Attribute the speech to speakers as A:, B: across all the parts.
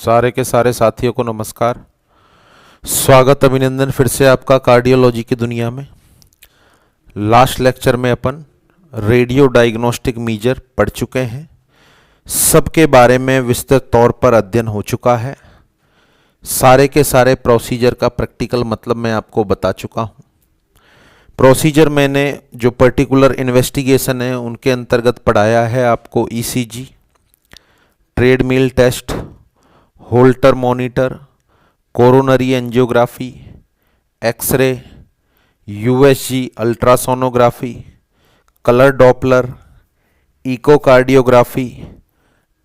A: सारे के सारे साथियों को नमस्कार। स्वागत अभिनंदन फिर से आपका कार्डियोलॉजी की दुनिया में। लास्ट लेक्चर में अपन रेडियो डायग्नोस्टिक मीजर पढ़ चुके हैं। सबके बारे में विस्तृत तौर पर अध्ययन हो चुका है। सारे के सारे प्रोसीजर का प्रैक्टिकल मतलब मैं आपको बता चुका हूँ। प्रोसीजर मैंने जो पर्टिकुलर इन्वेस्टिगेशन है उनके अंतर्गत पढ़ाया है आपको ECG, treadmill test, Holter monitor, coronary angiography, x-ray, USG ultrasonography, colour Doppler, echocardiography,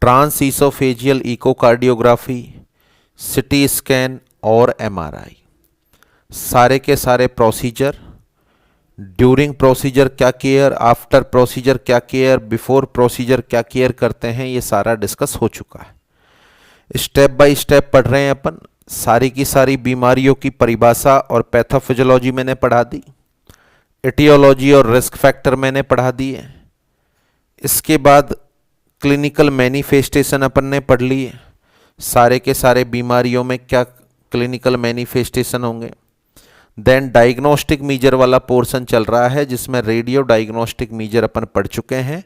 A: trans oesophageal echocardiography, CT scan और एमआरआई। सारे के सारे प्रोसीजर, ड्यूरिंग प्रोसीजर क्या केयर, आफ्टर प्रोसीजर क्या केयर, बिफोर प्रोसीजर क्या केयर करते हैं, ये सारा डिस्कस हो चुका है। स्टेप बाय स्टेप पढ़ रहे हैं अपन। सारी की सारी बीमारियों की परिभाषा और पैथोफिजियोलॉजी मैंने पढ़ा दी। एटियोलॉजी और रिस्क फैक्टर मैंने पढ़ा दिए। इसके बाद क्लिनिकल मैनिफेस्टेशन अपन ने पढ़ लिए। सारे के सारे बीमारियों में क्या क्लिनिकल मैनिफेस्टेशन होंगे। देन डायग्नोस्टिक मीजर वाला पोर्शन चल रहा है जिसमें रेडियो डायग्नोस्टिक मीजर अपन पढ़ चुके हैं।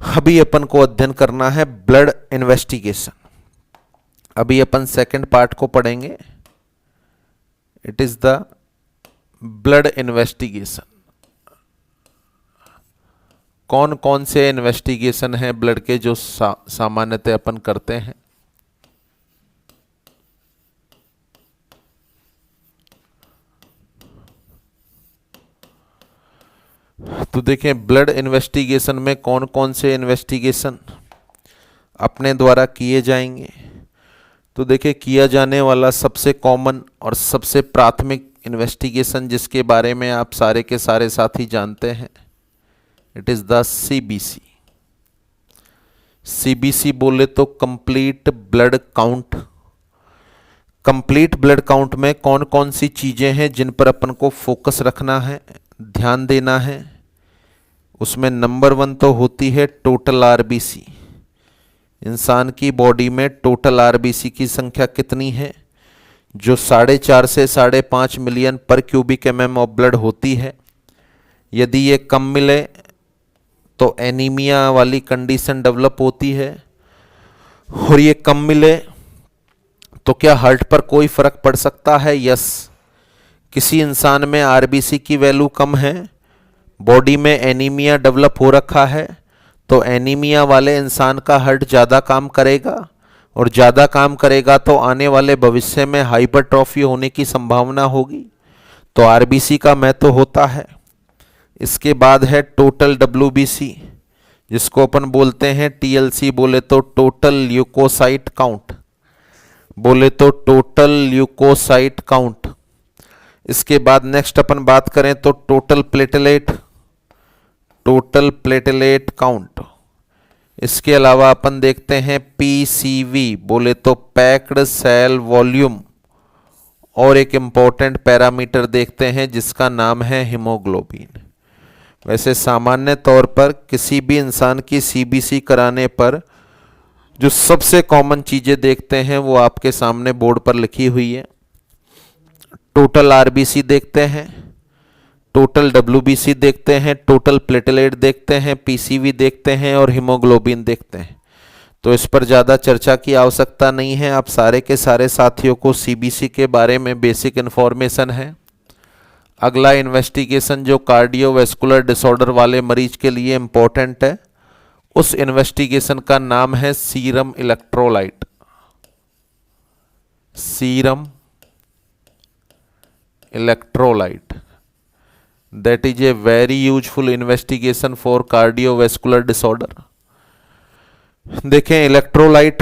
A: अभी अपन को अध्ययन करना है ब्लड इन्वेस्टिगेशन। अभी अपन सेकंड पार्ट को पढ़ेंगे। It is the blood investigation. कौन कौन से इन्वेस्टिगेशन है ब्लड के जो सामान्यतः अपन करते हैं। तो देखें ब्लड इन्वेस्टिगेशन में कौन कौन से इन्वेस्टिगेशन अपने द्वारा किए जाएंगे। तो देखिए किया जाने वाला सबसे कॉमन और सबसे प्राथमिक इन्वेस्टिगेशन जिसके बारे में आप सारे के सारे साथी जानते हैं, it is the CBC. CBC बोले तो complete blood count. Complete blood count में कौन कौन सी चीजें हैं जिन पर अपन को फोकस रखना है, ध्यान देना है। उसमें नंबर 1 तो होती है टोटल आरबीसी। इंसान की बॉडी में टोटल आरबीसी की संख्या कितनी है, जो 4.5 से 5.5 मिलियन पर क्यूबिक एमएम ऑफ ब्लड होती है। यदि ये कम मिले तो एनीमिया वाली कंडीशन डेवलप होती है, और ये कम मिले तो क्या हार्ट पर कोई फर्क पड़ सकता है? यस। किसी इंसान में आरबीसी की वैल्यू कम है, बॉडी में एनीमिया डेवलप हो रखा है, तो एनीमिया वाले इंसान का हार्ट ज़्यादा काम करेगा, और ज़्यादा काम करेगा तो आने वाले भविष्य में हाइपरट्रॉफी होने की संभावना होगी। तो आरबीसी का महत्व होता है। इसके बाद है टोटल डब्ल्यूबीसी, जिसको अपन बोलते हैं टीएलसी, बोले तो टोटल ल्यूकोसाइट काउंट, बोले तो टोटल ल्यूकोसाइट काउंट। इसके बाद नेक्स्ट अपन बात करें तो total platelet, total platelet count. इसके अलावा अपन देखते हैं पीसीवी, बोले तो पैक्ड सेल वॉल्यूम, और एक इंपॉर्टेंट पैरामीटर देखते हैं जिसका नाम है हीमोग्लोबिन। वैसे सामान्य तौर पर किसी भी इंसान की सीबीसी कराने पर जो सबसे कॉमन चीजें देखते हैं वो आपके सामने बोर्ड पर लिखी हुई है। टोटल आरबीसी देखते हैं, टोटल डब्ल्यूबीसी देखते हैं, टोटल प्लेटलेट देखते हैं, पीसीवी देखते हैं और हीमोग्लोबिन देखते हैं। तो इस पर ज़्यादा चर्चा की आवश्यकता नहीं है। आप सारे के सारे साथियों को सीबीसी के बारे में बेसिक इन्फॉर्मेशन है। अगला इन्वेस्टिगेशन जो कार्डियोवैस्कुलर डिसऑर्डर वाले मरीज के लिए इंपॉर्टेंट है, उस इन्वेस्टिगेशन का नाम है serum electrolyte. Serum electrolyte, that is a very useful investigation for cardiovascular disorder। देखें इलेक्ट्रोलाइट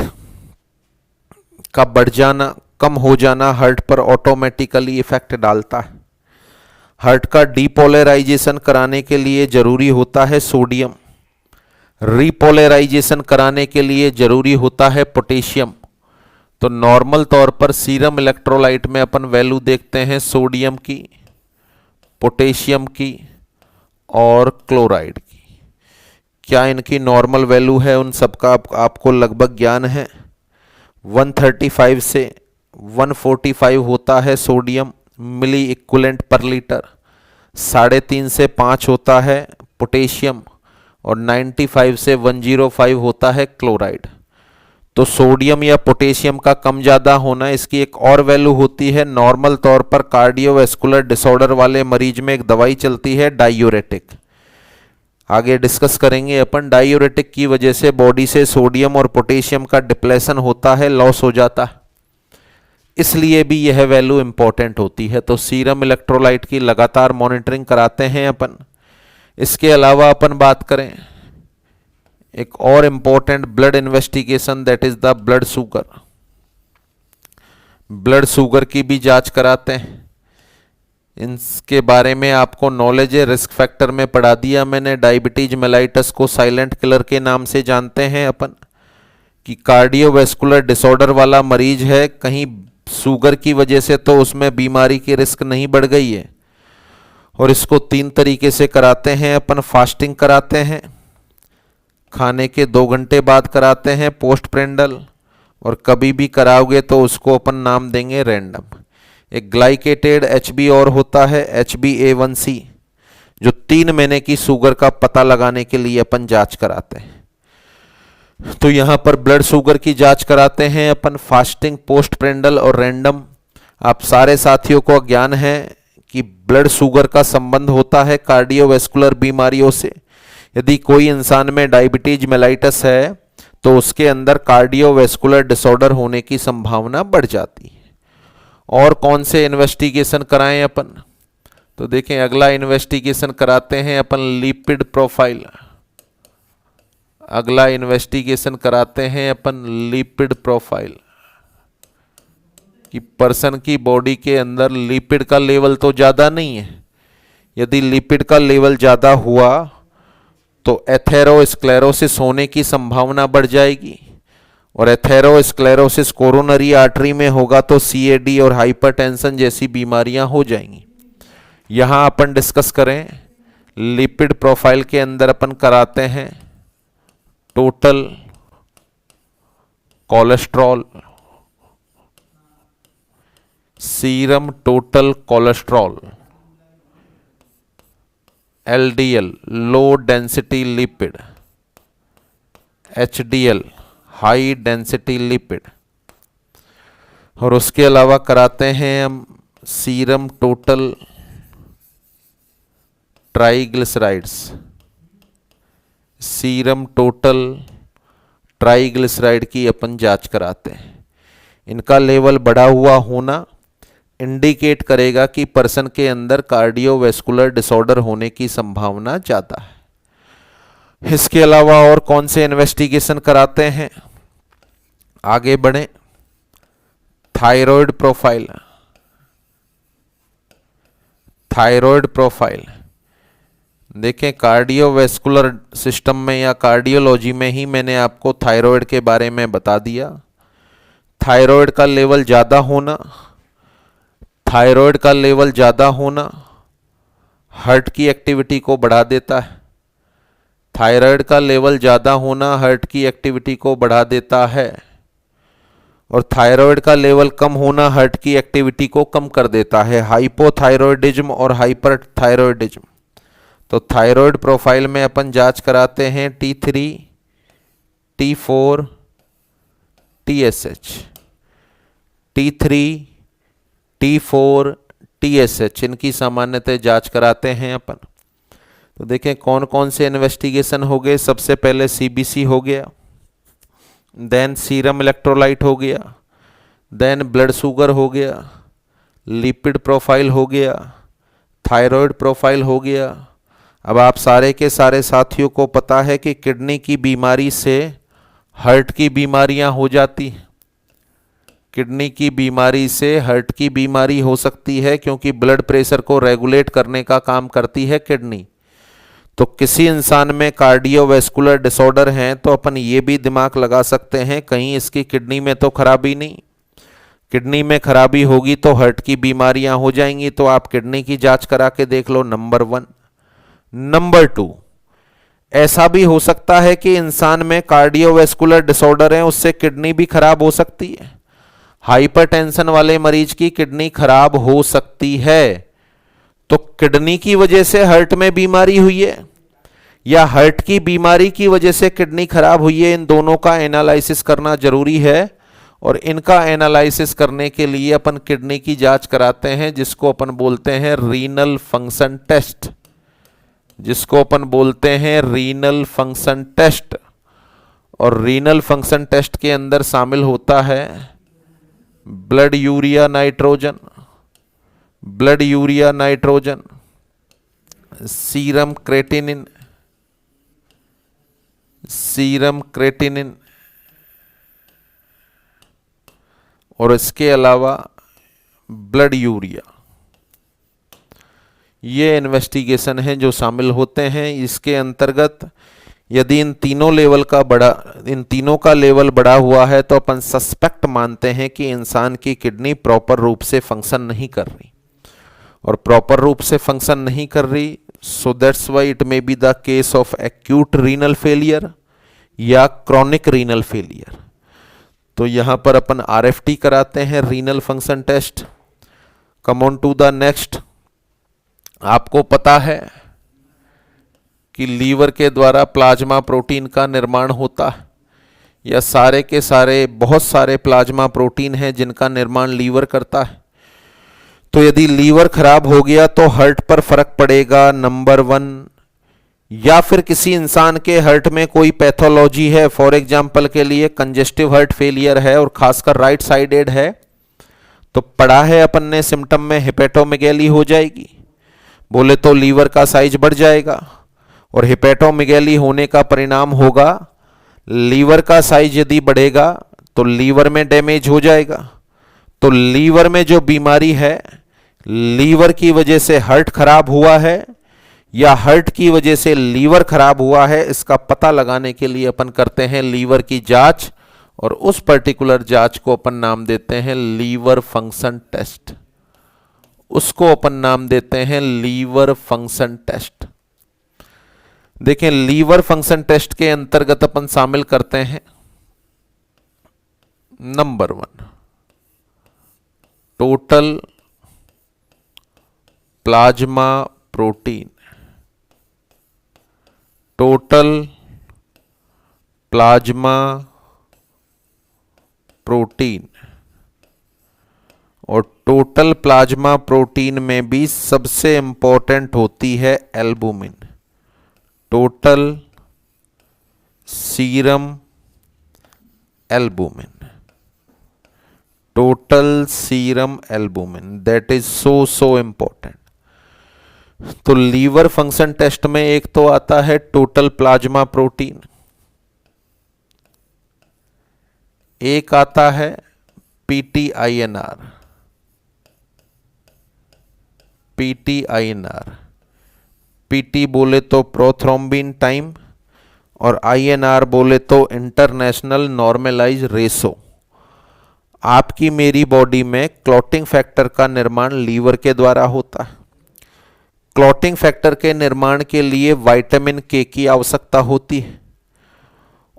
A: का बढ़ जाना, कम हो जाना हार्ट पर ऑटोमेटिकली इफेक्ट डालता है। हार्ट का डीपोलराइजेशन कराने के लिए जरूरी होता है सोडियम, रीपोलराइजेशन कराने के लिए जरूरी होता है पोटेशियम। तो नॉर्मल तौर पर सीरम इलेक्ट्रोलाइट में अपन वैल्यू देखते हैं सोडियम की, पोटेशियम की और क्लोराइड की। क्या इनकी नॉर्मल वैल्यू है, उन सबका आपको लगभग ज्ञान है। 135 से 145 होता है सोडियम मिली इक्विवेलेंट पर लीटर, 3.5 से 5 होता है पोटेशियम, और 95 से 105 होता है क्लोराइड। तो सोडियम या पोटेशियम का कम ज़्यादा होना, इसकी एक और वैल्यू होती है। नॉर्मल तौर पर कार्डियोवैस्कुलर डिसऑर्डर वाले मरीज में एक दवाई चलती है डायूरेटिक, आगे डिस्कस करेंगे अपन। डायूरेटिक की वजह से बॉडी से सोडियम और पोटेशियम का डिप्लेशन होता है, लॉस हो जाता है, इसलिए भी यह वैल्यू इंपॉर्टेंट होती है। तो सीरम इलेक्ट्रोलाइट की लगातार मॉनिटरिंग कराते हैं अपन। इसके अलावा अपन बात करें एक और important blood investigation, that is the blood sugar. Blood sugar की भी जांच कराते हैं। इसके बारे में आपको नॉलेज है, रिस्क फैक्टर में पढ़ा दिया मैंने। डायबिटीज मेलाइटस को साइलेंट किलर के नाम से जानते हैं अपन, कि कार्डियोवैस्कुलर डिसऑर्डर वाला मरीज है, कहीं शुगर की वजह से तो उसमें बीमारी की रिस्क नहीं बढ़ गई है। और इसको 3 तरीके से कराते हैं अपन। फास्टिंग कराते हैं, खाने के 2 घंटे बाद कराते हैं पोस्ट प्रेंडल, और कभी भी कराओगे तो उसको अपन नाम देंगे रैंडम। एक ग्लाइकेटेड HB और होता है HbA1c, जो 3 महीने की शुगर का पता लगाने के लिए अपन जांच कराते हैं। तो यहां पर ब्लड शुगर की जांच कराते हैं अपन, फास्टिंग, पोस्ट प्रेंडल और रैंडम। आप सारे साथियों को ज्ञान है कि ब्लड शुगर का संबंध होता है कार्डियोवैस्कुलर बीमारियों से। यदि कोई इंसान में डायबिटीज मेलाइटस है तो उसके अंदर कार्डियोवैस्कुलर डिसऑर्डर होने की संभावना बढ़ जाती है। और कौन से इन्वेस्टिगेशन कराएं अपन, तो देखें अगला इन्वेस्टिगेशन कराते हैं अपन लिपिड प्रोफाइल। अगला इन्वेस्टिगेशन कराते हैं अपन लिपिड प्रोफाइल, कि पर्सन की बॉडी के अंदर लिपिड का लेवल तो ज़्यादा नहीं है। यदि लिपिड का लेवल ज़्यादा हुआ तो एथेरोस्क्लेरोसिस होने की संभावना बढ़ जाएगी, और एथेरोस्क्लेरोसिस कोरोनरी आर्टरी में होगा तो CAD और हाइपरटेंशन जैसी बीमारियां हो जाएंगी। यहां अपन डिस्कस करें, लिपिड प्रोफाइल के अंदर अपन कराते हैं total cholesterol, serum total cholesterol, LDL low density lipid, HDL high density lipid, और उसके अलावा कराते हैं हम serum total triglycerides. Serum total triglyceride की अपन जांच कराते हैं। इनका लेवल बढ़ा हुआ होना इंडिकेट करेगा कि पर्सन के अंदर कार्डियोवैस्कुलर डिसऑर्डर होने की संभावना ज़्यादा है। इसके अलावा और कौन से इन्वेस्टिगेशन कराते हैं, आगे बढ़ें। Thyroid profile. थायराइड प्रोफाइल देखें, कार्डियोवैस्कुलर सिस्टम में या कार्डियोलॉजी में ही मैंने आपको थायराइड के बारे में बता दिया। थायराइड का लेवल ज़्यादा होना, थायराइड का लेवल ज़्यादा होना हार्ट की एक्टिविटी को बढ़ा देता है। थायराइड का लेवल ज़्यादा होना हार्ट की एक्टिविटी को बढ़ा देता है, और थायराइड का लेवल कम होना हार्ट की एक्टिविटी को कम कर देता है। हाइपोथायरॉयडिज्म और हाइपरथायरॉयडिज्म। तो थायराइड प्रोफाइल में अपन जांच कराते हैं T3, T4, TSH। T3, T4, TSH इनकी सामान्यतः जांच कराते हैं अपन। तो देखें कौन कौन से इन्वेस्टिगेशन हो गए। सबसे पहले CBC हो गया, देन सीरम इलेक्ट्रोलाइट हो गया, देन ब्लड शुगर हो गया, लिपिड प्रोफाइल हो गया, थायराइड प्रोफाइल हो गया। अब आप सारे के सारे साथियों को पता है कि किडनी की बीमारी से हार्ट की बीमारियां हो जाती हैं। किडनी की बीमारी से हार्ट की बीमारी हो सकती है, क्योंकि ब्लड प्रेशर को रेगुलेट करने का काम करती है किडनी। तो किसी इंसान में कार्डियोवैस्कुलर डिसऑर्डर हैं तो अपन ये भी दिमाग लगा सकते हैं कहीं इसकी किडनी में तो खराबी नहीं। किडनी में खराबी होगी तो हार्ट की बीमारियां हो जाएंगी। तो आप किडनी की जांच करा के देख लो, नंबर 1। नंबर 2, ऐसा भी हो सकता है कि इंसान में कार्डियोवैस्कुलर डिसऑर्डर है, उससे किडनी भी खराब हो सकती है। हाइपरटेंशन वाले मरीज की किडनी खराब हो सकती है। तो किडनी की वजह से हार्ट में बीमारी हुई है या हार्ट की बीमारी की वजह से किडनी खराब हुई है, इन दोनों का एनालिसिस करना जरूरी है। और इनका एनालिसिस करने के लिए अपन किडनी की जांच कराते हैं, जिसको अपन बोलते हैं रीनल फंक्शन टेस्ट, जिसको अपन बोलते हैं रीनल फंक्शन टेस्ट। और रीनल फंक्शन टेस्ट के अंदर शामिल होता है blood urea nitrogen, blood urea nitrogen, serum creatinine, serum creatinine, और इसके अलावा ब्लड यूरिया। ये इन्वेस्टिगेशन है जो शामिल होते हैं। इसके अंतर्गत यदि इन तीनों का लेवल बढ़ा हुआ है तो अपन सस्पेक्ट मानते हैं कि इंसान की किडनी प्रॉपर रूप से फंक्शन नहीं कर रही। और प्रॉपर रूप से फंक्शन नहीं कर रही, so that's why it may be the case of acute renal failure या क्रॉनिक रीनल फेलियर। तो यहां पर अपन आरएफटी कराते हैं, renal function test. Come on to the next. आपको पता है कि लीवर के द्वारा प्लाज्मा प्रोटीन का निर्माण होता है, या सारे के सारे बहुत सारे प्लाज्मा प्रोटीन हैं जिनका निर्माण लीवर करता है। तो यदि लीवर खराब हो गया तो हार्ट पर फर्क पड़ेगा, नंबर 1। या फिर किसी इंसान के हार्ट में कोई पैथोलॉजी है, फॉर एग्जांपल के लिए कंजेस्टिव हार्ट फेलियर है और खासकर राइट साइडेड है, तो पढ़ा है अपन ने सिम्टम में हेपेटोमेगैली हो जाएगी, बोले तो लीवर का साइज बढ़ जाएगा। और हेपेटोमेगैली होने का परिणाम होगा लीवर का साइज यदि बढ़ेगा तो लीवर में डैमेज हो जाएगा। तो लीवर में जो बीमारी है, लीवर की वजह से हार्ट खराब हुआ है या हार्ट की वजह से लीवर खराब हुआ है, इसका पता लगाने के लिए अपन करते हैं लीवर की जांच। और उस पर्टिकुलर जांच को अपन नाम देते हैं लीवर फंक्शन टेस्ट। उसको अपन नाम देते हैं लीवर फंक्शन टेस्ट। देखें, लीवर फंक्शन टेस्ट के अंतर्गत अपन शामिल करते हैं number 1 total plasma protein, total plasma protein. और टोटल प्लाज्मा प्रोटीन में भी सबसे इंपॉर्टेंट होती है albumin, total serum albumin, total serum albumin, that is so important. तो लीवर फंक्शन टेस्ट में एक तो आता है टोटल प्लाज्मा प्रोटीन, एक आता है पीटीआईएनआर, पीटीआईएनआर। पीटी बोले तो प्रोथ्रोम्बिन टाइम और आईएनआर बोले तो इंटरनेशनल नॉर्मलाइज रेशो। आपकी मेरी बॉडी में क्लॉटिंग फैक्टर का निर्माण लीवर के द्वारा होता है। क्लॉटिंग फैक्टर के निर्माण के लिए विटामिन के की आवश्यकता होती है,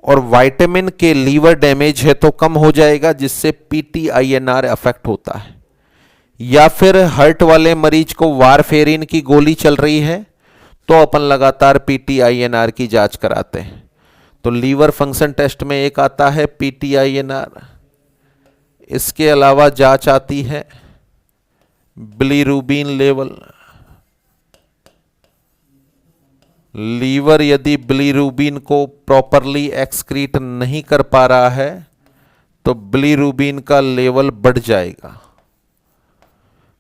A: और विटामिन के लीवर डैमेज है तो कम हो जाएगा, जिससे पीटीआईएनआर अफेक्ट होता है। या फिर हार्ट वाले मरीज को वारफेरिन की गोली चल रही है तो अपन लगातार पीटीआईएनआर की जांच कराते हैं। तो लीवर फंक्शन टेस्ट में एक आता है पीटीआईएनआर। इसके अलावा जांच आती है बिलीरुबिन लेवल। लीवर यदि बिलीरुबिन को प्रॉपरली एक्सक्रीट नहीं कर पा रहा है तो बिलीरुबिन का लेवल बढ़ जाएगा।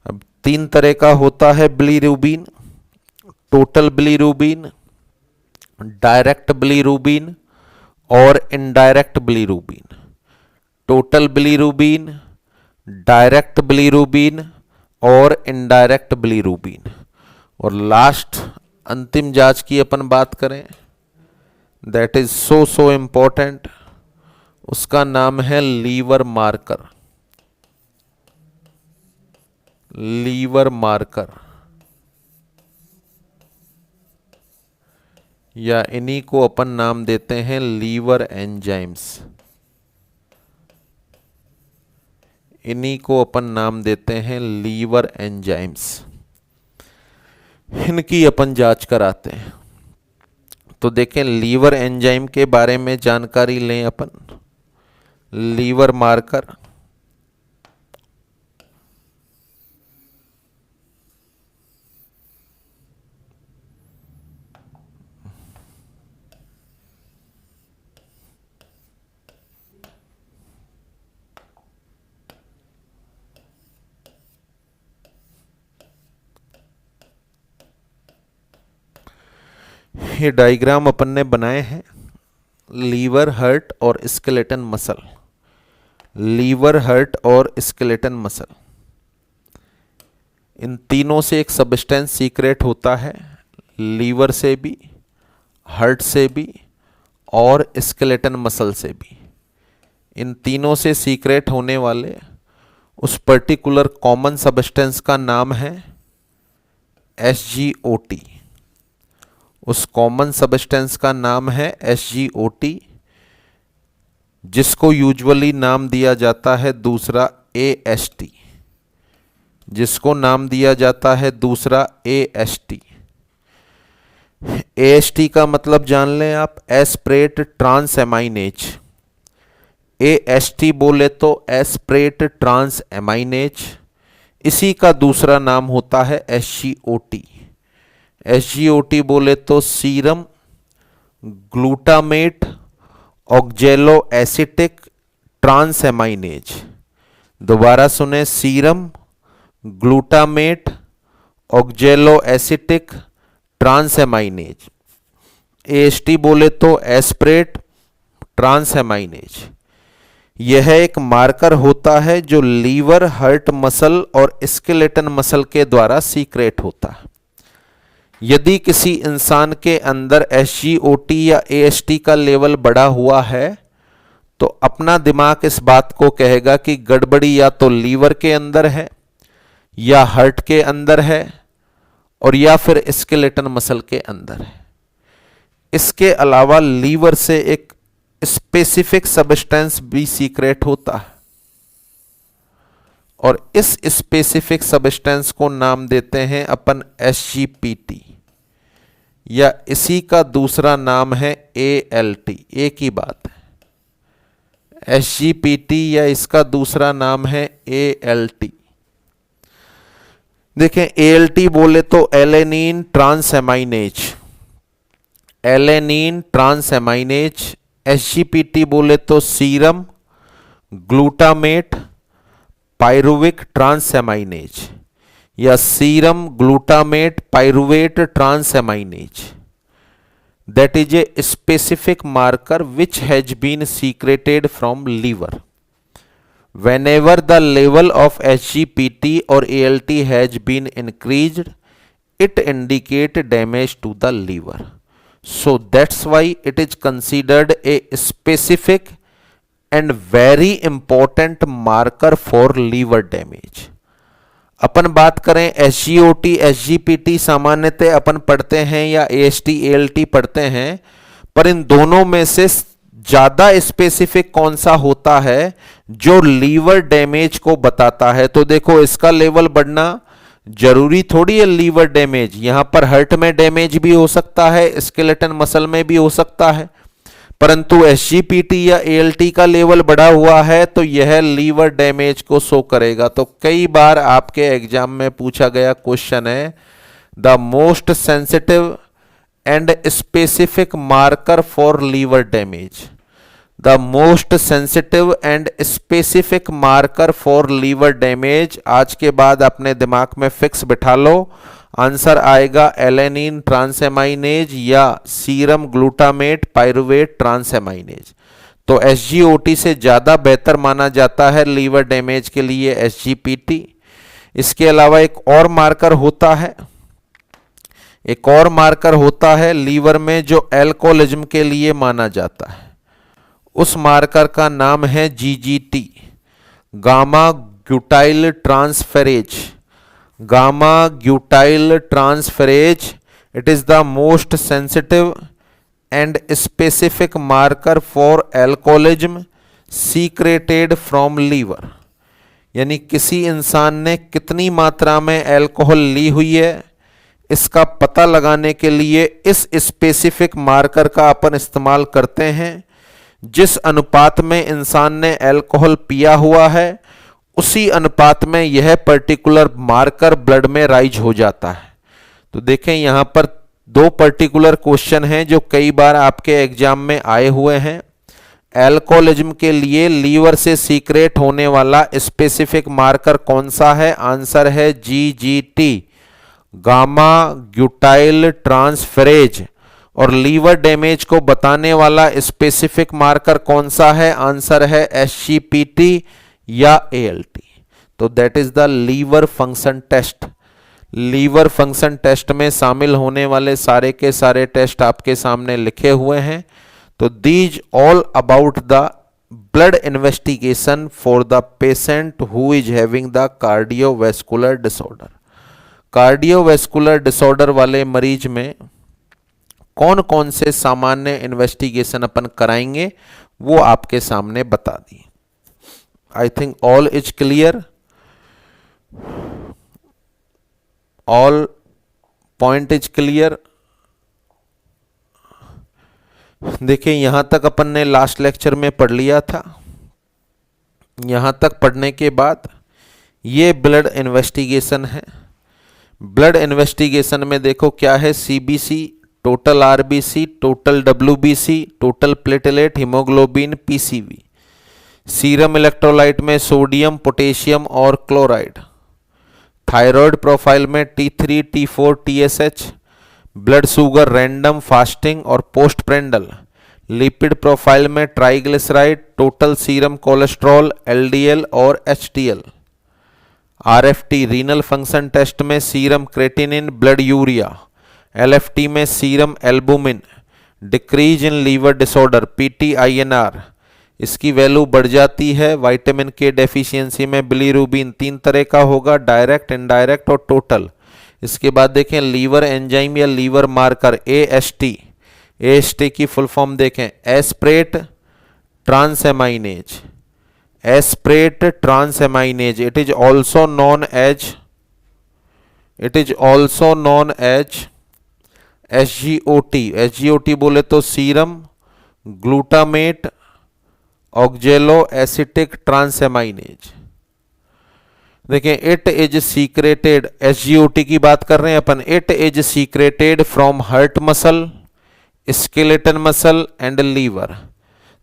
A: अब 3 तरह का होता है bilirubin, total bilirubin, direct bilirubin और indirect bilirubin. Total bilirubin, direct bilirubin और इनडायरेक्ट बिलीरुबिन। और लास्ट अंतिम जांच की अपन बात करें, दैट इज सो इंपॉर्टेंट, उसका नाम है लीवर मार्कर, लीवर मार्कर। या इन्हीं को अपन नाम देते हैं लीवर एंजाइम्स। इन्हीं को अपन नाम देते हैं लीवर एंजाइम्स। इनकी अपन जांच कराते हैं। तो देखें, लीवर एंजाइम के बारे में जानकारी लें अपन। लीवर मार्कर, ये डायग्राम अपन ने बनाए हैं लीवर, हार्ट और स्केलेटन मसल। लीवर, हार्ट और स्केलेटन मसल, इन तीनों से एक सब्सटेंस सीक्रेट होता है, लीवर से भी, हार्ट से भी और स्केलेटन मसल से भी। इन तीनों से सीक्रेट होने वाले उस पर्टिकुलर कॉमन सब्सटेंस का नाम है SgOT। उस कॉमन सब्सटेंस का नाम है SgOT, जिसको यूजुअली नाम दिया जाता है दूसरा AST। जिसको नाम दिया जाता है दूसरा AST। AST का मतलब जान लें आप, एस्परेट ट्रांस एमाइनेज। AST बोले तो एस्परेट ट्रांस एमाइनेज। इसी का दूसरा नाम होता है SgOT। SgOT बोले तो serum glutamate oxaloacetic transaminase. दोबारा सुने, serum glutamate oxaloacetic transaminase. AST बोले तो एस्परेट ट्रांस एमाइनेज। यह एक मार्कर होता है जो लीवर, हार्ट मसल और स्केलेटन मसल के द्वारा सीक्रेट होता है। यदि किसी इंसान के अंदर SgOT या AST का लेवल बढ़ा हुआ है तो अपना दिमाग इस बात को कहेगा कि गड़बड़ी या तो लीवर के अंदर है, या हार्ट के अंदर है, और या फिर स्केलेटन मसल के अंदर है। इसके अलावा लीवर से एक स्पेसिफिक सब्सटेंस भी सीक्रेट होता है, और इस स्पेसिफिक सब्सटेंस को नाम देते हैं अपन SGPT, या इसी का दूसरा नाम है ALT। एक ही बात है, SGPT या इसका दूसरा नाम है ALT। देखें, ALT बोले तो alanine transaminase. Alanine transaminase. SGPT बोले तो serum glutamate pyruvic transaminase, या serum glutamate pyruvate transaminase. That is a specific marker which has been secreted from liver. Whenever the level of SGPT or ALT has been increased, it indicates damage to the liver. So that's why it is considered a specific and very important marker for liver damage. अपन बात करें SgOT, SGPT सामान्यतः अपन पढ़ते हैं या AST, ALT पढ़ते हैं, पर इन दोनों में से ज्यादा स्पेसिफिक कौन सा होता है जो लीवर डैमेज को बताता है। तो देखो, इसका लेवल बढ़ना जरूरी थोड़ी है लीवर डैमेज। यहां पर हार्ट में डैमेज भी हो सकता है, स्केलेटन मसल में भी हो सकता है, परंतु SGPT या ALT का लेवल बढ़ा हुआ है तो यह लीवर डैमेज को शो करेगा। तो कई बार आपके एग्जाम में पूछा गया क्वेश्चन है, the most sensitive and specific marker for liver damage. The most sensitive and specific marker for liver damage. आज के बाद अपने दिमाग में फिक्स बिठा लो, आंसर आएगा एलेनिन ट्रांसएमाइनेज या सीरम ग्लूटामेट पायरुवेट ट्रांसएमाइनेज। तो SgOT से ज्यादा बेहतर माना जाता है लीवर डैमेज के लिए SGPT। इसके अलावा एक और मार्कर होता है, एक और मार्कर होता है लीवर में जो अल्कोहलिज्म के लिए माना जाता है। उस मार्कर का नाम है GGT, gamma glutamyl transferase. Gamma glutamyl transferase, it is the most sensitive and specific marker for alcoholism secreted from liver, यानी किसी इंसान ने कितनी मात्रा में अल्कोहल ली हुई है इसका पता लगाने के लिए इस स्पेसिफिक मार्कर का अपन इस्तेमाल करते हैं। जिस अनुपात में इंसान ने अल्कोहल पिया हुआ है उसी अनुपात में यह पर्टिकुलर मार्कर ब्लड में राइज हो जाता है। तो देखें यहां पर दो पर्टिकुलर क्वेश्चन हैं जो कई बार आपके एग्जाम में आए हुए हैं। अल्कोहलिज्म के लिए लीवर से सीक्रेट होने वाला स्पेसिफिक मार्कर कौन सा है? आंसर है GGT, गामा ग्यूटाइल ट्रांसफेरेज। और लीवर डैमेज को बताने वाला स्पेसिफिक मार्कर कौन सा है? आंसर है SGPT या ALT। तो that is the liver function test. Liver function test में शामिल होने वाले सारे के सारे टेस्ट आपके सामने लिखे हुए हैं। तो these all about the blood investigation for the patient who is having the cardiovascular disorder. Cardiovascular disorder वाले मरीज में कौन कौन से सामान्य इन्वेस्टिगेशन अपन कराएंगे वो आपके सामने बता दी। I think all is clear, all point is clear. देखिए यहां तक अपन ने लास्ट लेक्चर में पढ़ लिया था। यहां तक पढ़ने के बाद ये ब्लड इन्वेस्टिगेशन है। ब्लड इन्वेस्टिगेशन में देखो क्या है? CBC, total RBC, total WBC, total platelet, haemoglobin, PCV, serum electrolyte में सोडियम, पोटेशियम और क्लोराइड, थायराइड प्रोफाइल में T3, T4, TSH, blood sugar random, fasting और पोस्ट प्रेंडल, लिपिड प्रोफाइल में triglyceride, total serum cholesterol, LDL और HDL, RFT renal function test में serum creatinine, blood urea, LFT में serum albumin, decrease in liver disorder PTINR, इसकी value बढ़ जाती है। Vitamin के डेफिशिएंसी में बिलीरुबिन 3 तरह का होगा, डायरेक्ट, इनडायरेक्ट और टोटल। इसके बाद देखें लीवर एंजाइम या लीवर मार्कर AST की फुल फॉर्म देखें aspartate transaminase, aspartate transaminase. It is also known as SGOT बोले तो serum glutamate oxaloacetic transaminase. देखें इट इज सीक्रेटेड, SGOT की बात कर रहे हैं अपन। It is secreted from heart muscle, skeleton muscle and liver.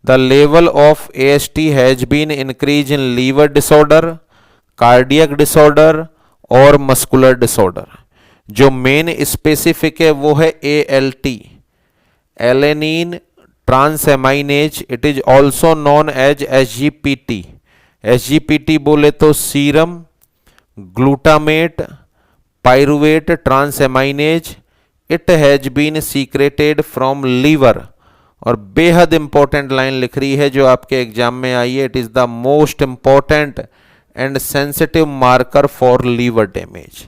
A: The level of AST has been increase in liver disorder, cardiac disorder और muscular disorder. जो main specific है वो है ALT, alanine transaminase. It is also known as SGPT। SGPT बोले तो serum glutamate pyruvate transaminase. It has been secreted from liver. और बेहद important line लिख रही है जो आपके एग्जाम में आई है, it is the most important and sensitive marker for liver damage.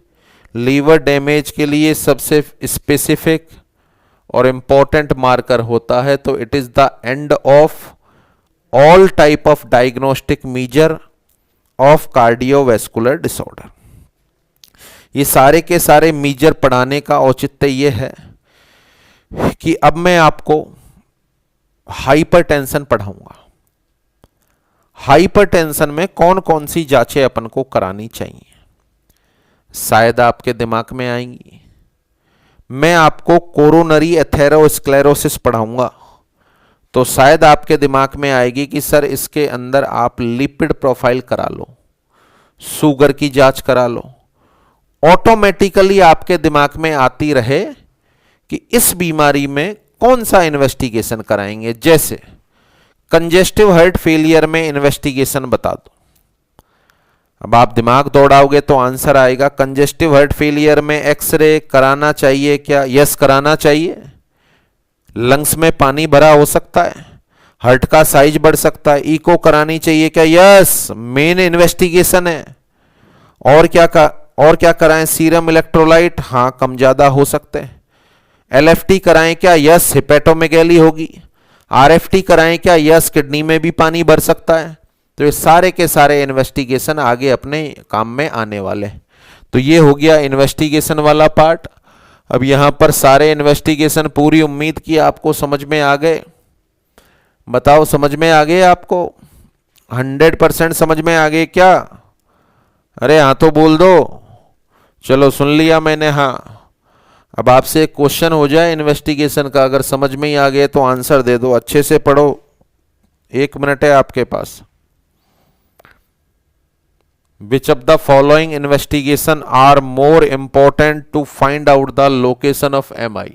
A: Liver damage के लिए सबसे स्पेसिफिक और इंपॉर्टेंट मार्कर होता है। तो it is the end of all type of diagnostic measure of cardiovascular disorder. ये सारे के सारे मेजर पढ़ाने का औचित्य ये है कि अब मैं आपको हाइपरटेंशन पढ़ाऊंगा। हाइपरटेंशन में कौन कौन सी जांचें अपन को करानी चाहिए शायद आपके दिमाग में आएंगी। मैं आपको कोरोनरी एथेरोस्क्लेरोसिस पढ़ाऊंगा तो शायद आपके दिमाग में आएगी कि सर इसके अंदर आप लिपिड प्रोफाइल करा लो, शुगर की जांच करा लो। ऑटोमेटिकली आपके दिमाग में आती रहे कि इस बीमारी में कौन सा इन्वेस्टिगेशन कराएंगे। जैसे कंजेस्टिव हार्ट फेलियर में इन्वेस्टिगेशन बता दो। अब आप दिमाग दौड़ाओगे तो आंसर आएगा कंजेस्टिव हार्ट फेलियर में एक्सरे कराना चाहिए क्या? यस कराना चाहिए। लंग्स में पानी भरा हो सकता है, हार्ट का साइज बढ़ सकता है, इको करानी चाहिए क्या? यस, मेन इन्वेस्टिगेशन है। और क्या कराएं? सीरम इलेक्ट्रोलाइट, हाँ कम ज्यादा हो सकते हैं। LFT कराएं क्या? यस, हिपेटोमेगैली होगी। RFT कराएं क्या? यस, किडनी में भी पानी भर सकता है। तो ये सारे के सारे इन्वेस्टिगेशन आगे अपने काम में आने वाले हैं। तो ये हो गया इन्वेस्टिगेशन वाला पार्ट। अब यहां पर सारे इन्वेस्टिगेशन पूरी उम्मीद की आपको समझ में आ गए। बताओ, समझ में आ गए आपको? 100% समझ में आ गए क्या? अरे हाँ तो बोल दो। चलो, सुन लिया मैंने, हाँ। अब आपसे एक क्वेश्चन हो जाए इन्वेस्टिगेशन का, अगर समझ में ही आ गए तो आंसर दे दो। अच्छे से पढ़ो, 1 मिनट है आपके पास। Which of the following investigation are more important to find out the location of MI?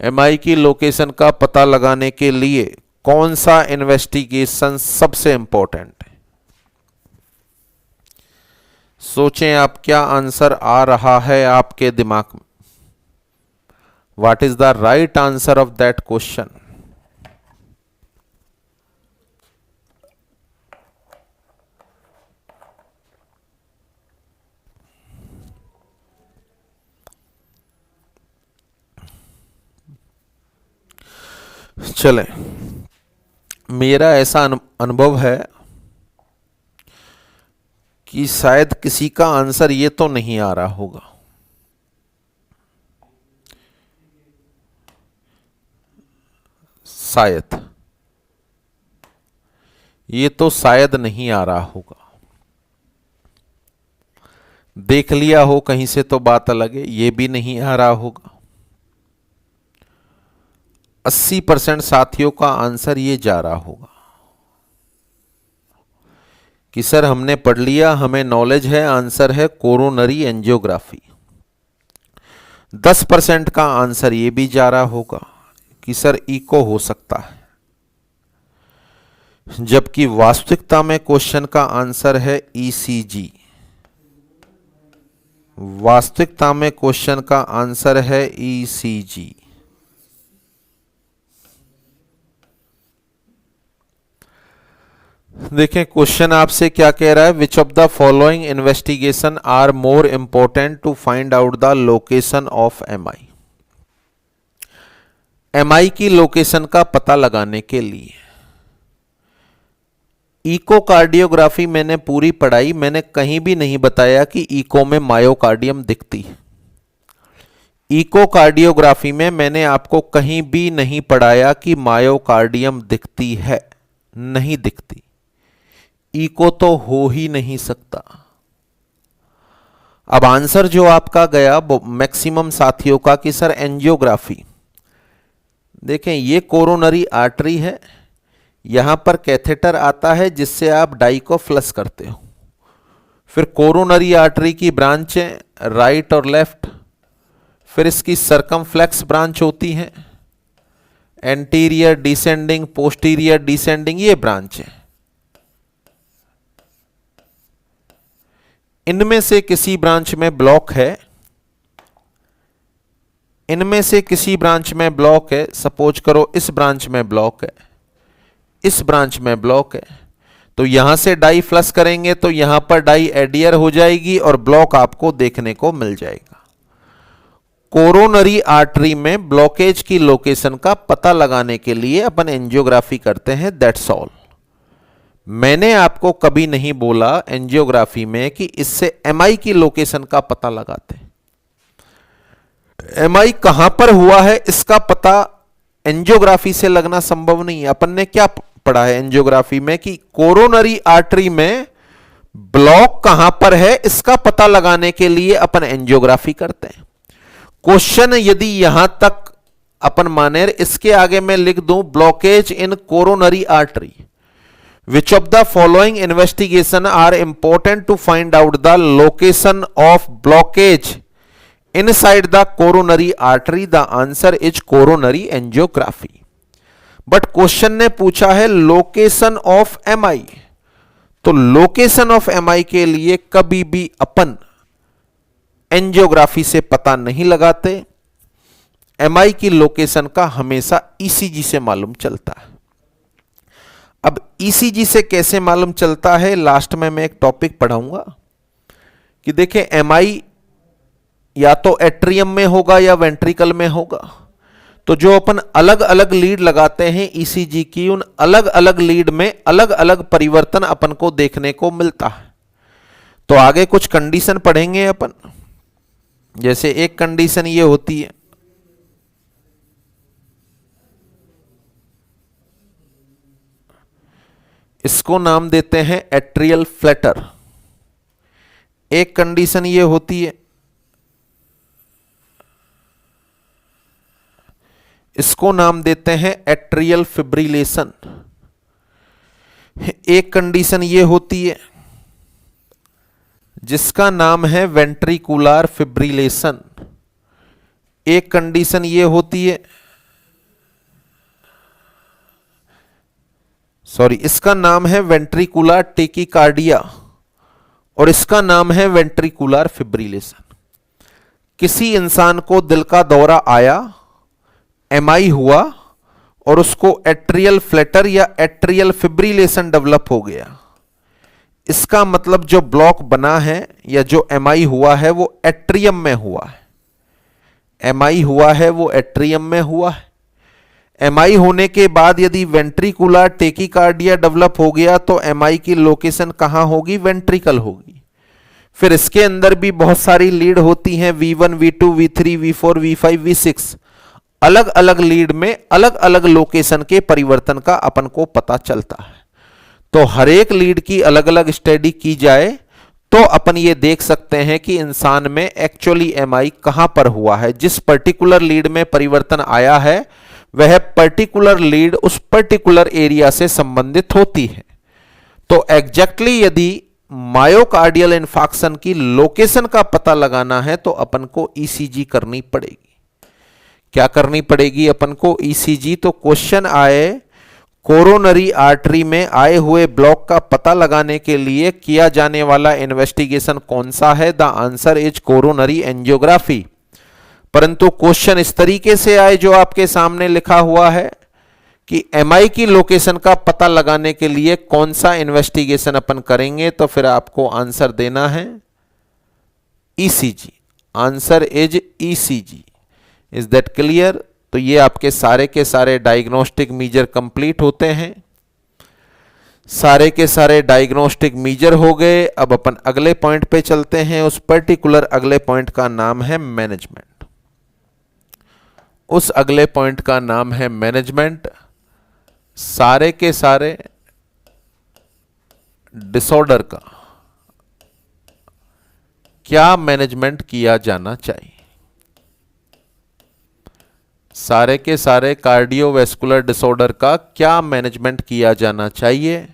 A: MI की लोकेशन का पता लगाने के लिए कौन सा इन्वेस्टिगेशन सबसे इंपॉर्टेंट है? सोचें आप, क्या आंसर आ रहा है आपके दिमाग में? What is the right answer of that question? चले, मेरा ऐसा अनुभव है कि शायद किसी का आंसर ये तो नहीं आ रहा होगा। शायद ये तो शायद नहीं आ रहा होगा। देख लिया हो कहीं से तो बात अलग है, ये भी नहीं आ रहा होगा। 80% साथियों का आंसर ये जा रहा होगा कि सर हमने पढ़ लिया, हमें नॉलेज है, आंसर है कोरोनरी एंजियोग्राफी। 10% का आंसर ये भी जा रहा होगा कि सर इको हो सकता है, जबकि वास्तविकता में क्वेश्चन का आंसर है ईसीजी। वास्तविकता में क्वेश्चन का आंसर है ईसीजी। देखें क्वेश्चन आपसे क्या कह रहा है, which of the following investigation are more important to find out the location of MI. MI की लोकेशन का पता लगाने के लिए इकोकार्डियोग्राफी मैंने पूरी पढ़ाई, मैंने कहीं भी नहीं बताया कि इको में मायोकार्डियम दिखती है। इकोकार्डियोग्राफी में मैंने आपको कहीं भी नहीं पढ़ाया कि मायोकार्डियम दिखती है, नहीं दिखती। इको तो हो ही नहीं सकता। अब आंसर जो आपका गया मैक्सिमम साथियों का कि सर एंजियोग्राफी। देखें ये कोरोनरी आर्टरी है, यहां पर कैथेटर आता है जिससे आप डाई को फ्लश करते हो। फिर कोरोनरी आर्टरी की ब्रांच है राइट और लेफ्ट, फिर इसकी सरकमफ्लेक्स ब्रांच होती है, एंटीरियर डिसेंडिंग, पोस्टीरियर डिसेंडिंग, ये ब्रांच है। इनमें से किसी ब्रांच में ब्लॉक है, इनमें से किसी ब्रांच में ब्लॉक है। सपोज करो इस ब्रांच में ब्लॉक है, इस ब्रांच में ब्लॉक है, तो यहां से डाई फ्लश करेंगे तो यहां पर डाई एडियर हो जाएगी और ब्लॉक आपको देखने को मिल जाएगा। कोरोनरी आर्टरी में ब्लॉकेज की लोकेशन का पता लगाने के लिए अपन एंजियोग्राफी करते हैं, दैट्स ऑल। मैंने आपको कभी नहीं बोला एंजियोग्राफी में कि इससे एमआई की लोकेशन का पता लगाते हैं। एमआई कहां पर हुआ है इसका पता एंजियोग्राफी से लगना संभव नहीं है। अपन ने क्या पढ़ा है एंजियोग्राफी में कि कोरोनरी आर्टरी में ब्लॉक कहां पर है इसका पता लगाने के लिए अपन एंजियोग्राफी करते हैं। क्वेश्चन यदि यहां तक अपन माने, इसके आगे मैं लिख दूं blockage in coronary artery, which of the following investigation are important to find out the location of blockage inside the coronary artery? The answer is coronary angiography. But question ने पूछा है लोकेशन ऑफ एमआई, तो location of MI के लिए कभी भी अपन angiography से पता नहीं लगाते। एमआई की लोकेशन का हमेशा ईसीजी से मालूम चलता है। अब ईसीजी से कैसे मालूम चलता है, लास्ट में मैं एक टॉपिक पढ़ाऊंगा कि देखें एमआई या तो एट्रियम में होगा या वेंट्रिकल में होगा। तो जो अपन अलग अलग लीड लगाते हैं ईसीजी की, उन अलग अलग लीड में अलग अलग परिवर्तन अपन को देखने को मिलता है। तो आगे कुछ कंडीशन पढ़ेंगे अपन। जैसे एक कंडीशन ये होती है, इसको नाम देते हैं एट्रियल फ्लैटर। एक कंडीशन ये होती है, इसको नाम देते हैं एट्रियल फिब्रिलेशन। एक कंडीशन ये होती है जिसका नाम है वेंट्रिकुलर फिब्रिलेशन। एक कंडीशन ये होती है, इसका नाम है वेंट्रिकुलर टेकिकार्डिया और इसका नाम है वेंट्रिकुलर फिब्रिलेशन। किसी इंसान को दिल का दौरा आया, एमआई हुआ और उसको एट्रियल फ्लैटर या एट्रियल फिब्रिलेशन डेवलप हो गया। इसका मतलब जो ब्लॉक बना है या जो एमआई हुआ है वो एट्रियम में हुआ है। एमआई हुआ है वो एट्रियम में हुआ है। एमआई होने के बाद यदि वेंट्रिकुलर टेकिकार्डिया डेवलप हो गया तो एमआई की लोकेशन कहां होगी? वेंट्रिकल होगी। फिर इसके अंदर भी बहुत सारी लीड होती हैं, V1, V2, V3, V4, V5, V6। अलग अलग लीड में अलग अलग लोकेशन के परिवर्तन का अपन को पता चलता है। तो हर एक लीड की अलग अलग स्टडी की जाए तो अपन ये देख सकते हैं कि इंसान में एक्चुअली एमआई कहां पर हुआ है। जिस पर्टिकुलर लीड में परिवर्तन आया है वह पर्टिकुलर लीड उस पर्टिकुलर एरिया से संबंधित होती है। तो एग्जैक्टली यदि मायोकार्डियल इन्फार्क्शन की लोकेशन का पता लगाना है तो अपन को ईसीजी करनी पड़ेगी। क्या करनी पड़ेगी अपन को? ईसीजी। तो क्वेश्चन आए कोरोनरी आर्टरी में आए हुए ब्लॉक का पता लगाने के लिए किया जाने वाला इन्वेस्टिगेशन कौन सा है? The answer is coronary angiography. परंतु क्वेश्चन इस तरीके से आए जो आपके सामने लिखा हुआ है कि एमआई की लोकेशन का पता लगाने के लिए कौन सा इन्वेस्टिगेशन अपन करेंगे, तो फिर आपको आंसर देना है ECG. Answer is ECG. Is that clear? तो ये आपके सारे के सारे डायग्नोस्टिक मीजर कंप्लीट होते हैं। सारे के सारे डायग्नोस्टिक मीजर हो गए। अब अपन अगले पॉइंट पे चलते हैं। उस पर्टिकुलर अगले पॉइंट का नाम है मैनेजमेंट। उस अगले पॉइंट का नाम है मैनेजमेंट। सारे के सारे डिसऑर्डर का क्या मैनेजमेंट किया जाना चाहिए? सारे के सारे कार्डियोवैस्कुलर डिसऑर्डर का क्या मैनेजमेंट किया जाना चाहिए?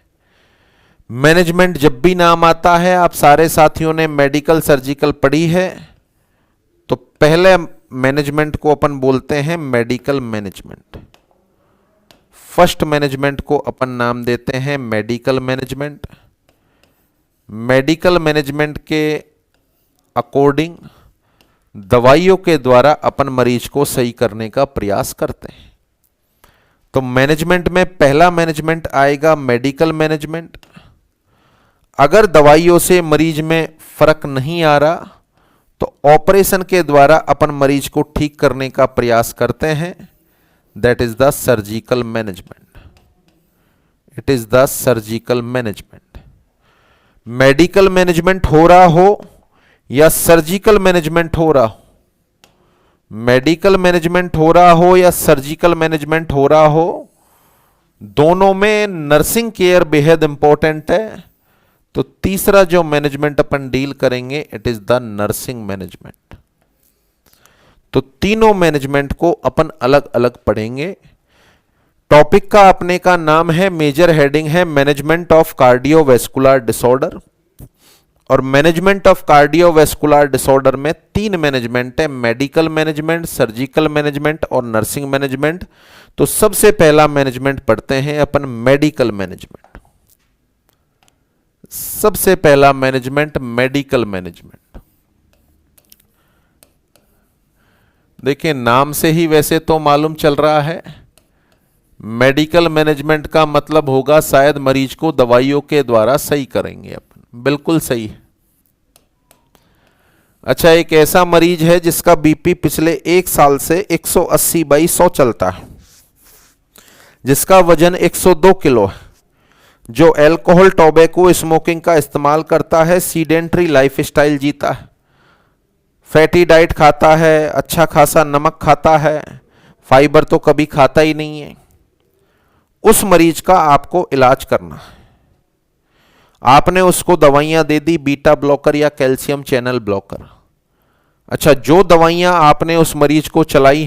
A: मैनेजमेंट जब भी नाम आता है, आप सारे साथियों ने मेडिकल सर्जिकल पढ़ी है, तो पहले मैनेजमेंट को अपन बोलते हैं मेडिकल मैनेजमेंट। फर्स्ट मैनेजमेंट को अपन नाम देते हैं मेडिकल मैनेजमेंट। मेडिकल मैनेजमेंट के अकॉर्डिंग दवाइयों के द्वारा अपन मरीज को सही करने का प्रयास करते हैं। तो मैनेजमेंट में पहला मैनेजमेंट आएगा मेडिकल मैनेजमेंट। अगर दवाइयों से मरीज में फर्क नहीं आ रहा तो ऑपरेशन के द्वारा अपन मरीज को ठीक करने का प्रयास करते हैं। That is the surgical management. It is the surgical management. Medical management हो रहा हो या सर्जिकल मैनेजमेंट हो रहा हो, मेडिकल मैनेजमेंट हो रहा हो या सर्जिकल मैनेजमेंट हो रहा हो, दोनों में नर्सिंग केयर बेहद इंपॉर्टेंट है। तो तीसरा जो मैनेजमेंट अपन डील करेंगे it is the nursing management. तो तीनों मैनेजमेंट को अपन अलग अलग पढ़ेंगे। टॉपिक का अपने का नाम है, मेजर हेडिंग है मैनेजमेंट ऑफ कार्डियोवैस्कुलर डिसऑर्डर। और मैनेजमेंट ऑफ कार्डियोवैस्कुलर डिसऑर्डर में तीन मैनेजमेंट है, मेडिकल मैनेजमेंट, सर्जिकल मैनेजमेंट और नर्सिंग मैनेजमेंट। तो सबसे पहला मैनेजमेंट पढ़ते हैं अपन मेडिकल मैनेजमेंट। सबसे पहला मैनेजमेंट मेडिकल मैनेजमेंट। देखिए नाम से ही वैसे तो मालूम चल रहा है, मेडिकल मैनेजमेंट का मतलब होगा शायद मरीज को दवाइयों के द्वारा सही करेंगे अपन। बिल्कुल सही है। अच्छा, एक ऐसा मरीज है जिसका बीपी पिछले 1 साल से 180/100 चलता है, जिसका वजन 102 किलो है, जो अल्कोहल, टोबैको, स्मोकिंग का इस्तेमाल करता है, सीडेंट्री लाइफस्टाइल जीता है, फैटी डाइट खाता है, अच्छा खासा नमक खाता है, फाइबर तो कभी खाता ही नहीं है। उस मरीज का आपको इलाज करना है। आपने उसको दवाइयां दे दी, बीटा ब्लॉकर या कैल्शियम चैनल ब्लॉकर। अच्छा, जो दवाइयां आपने उस मरीज को चलाई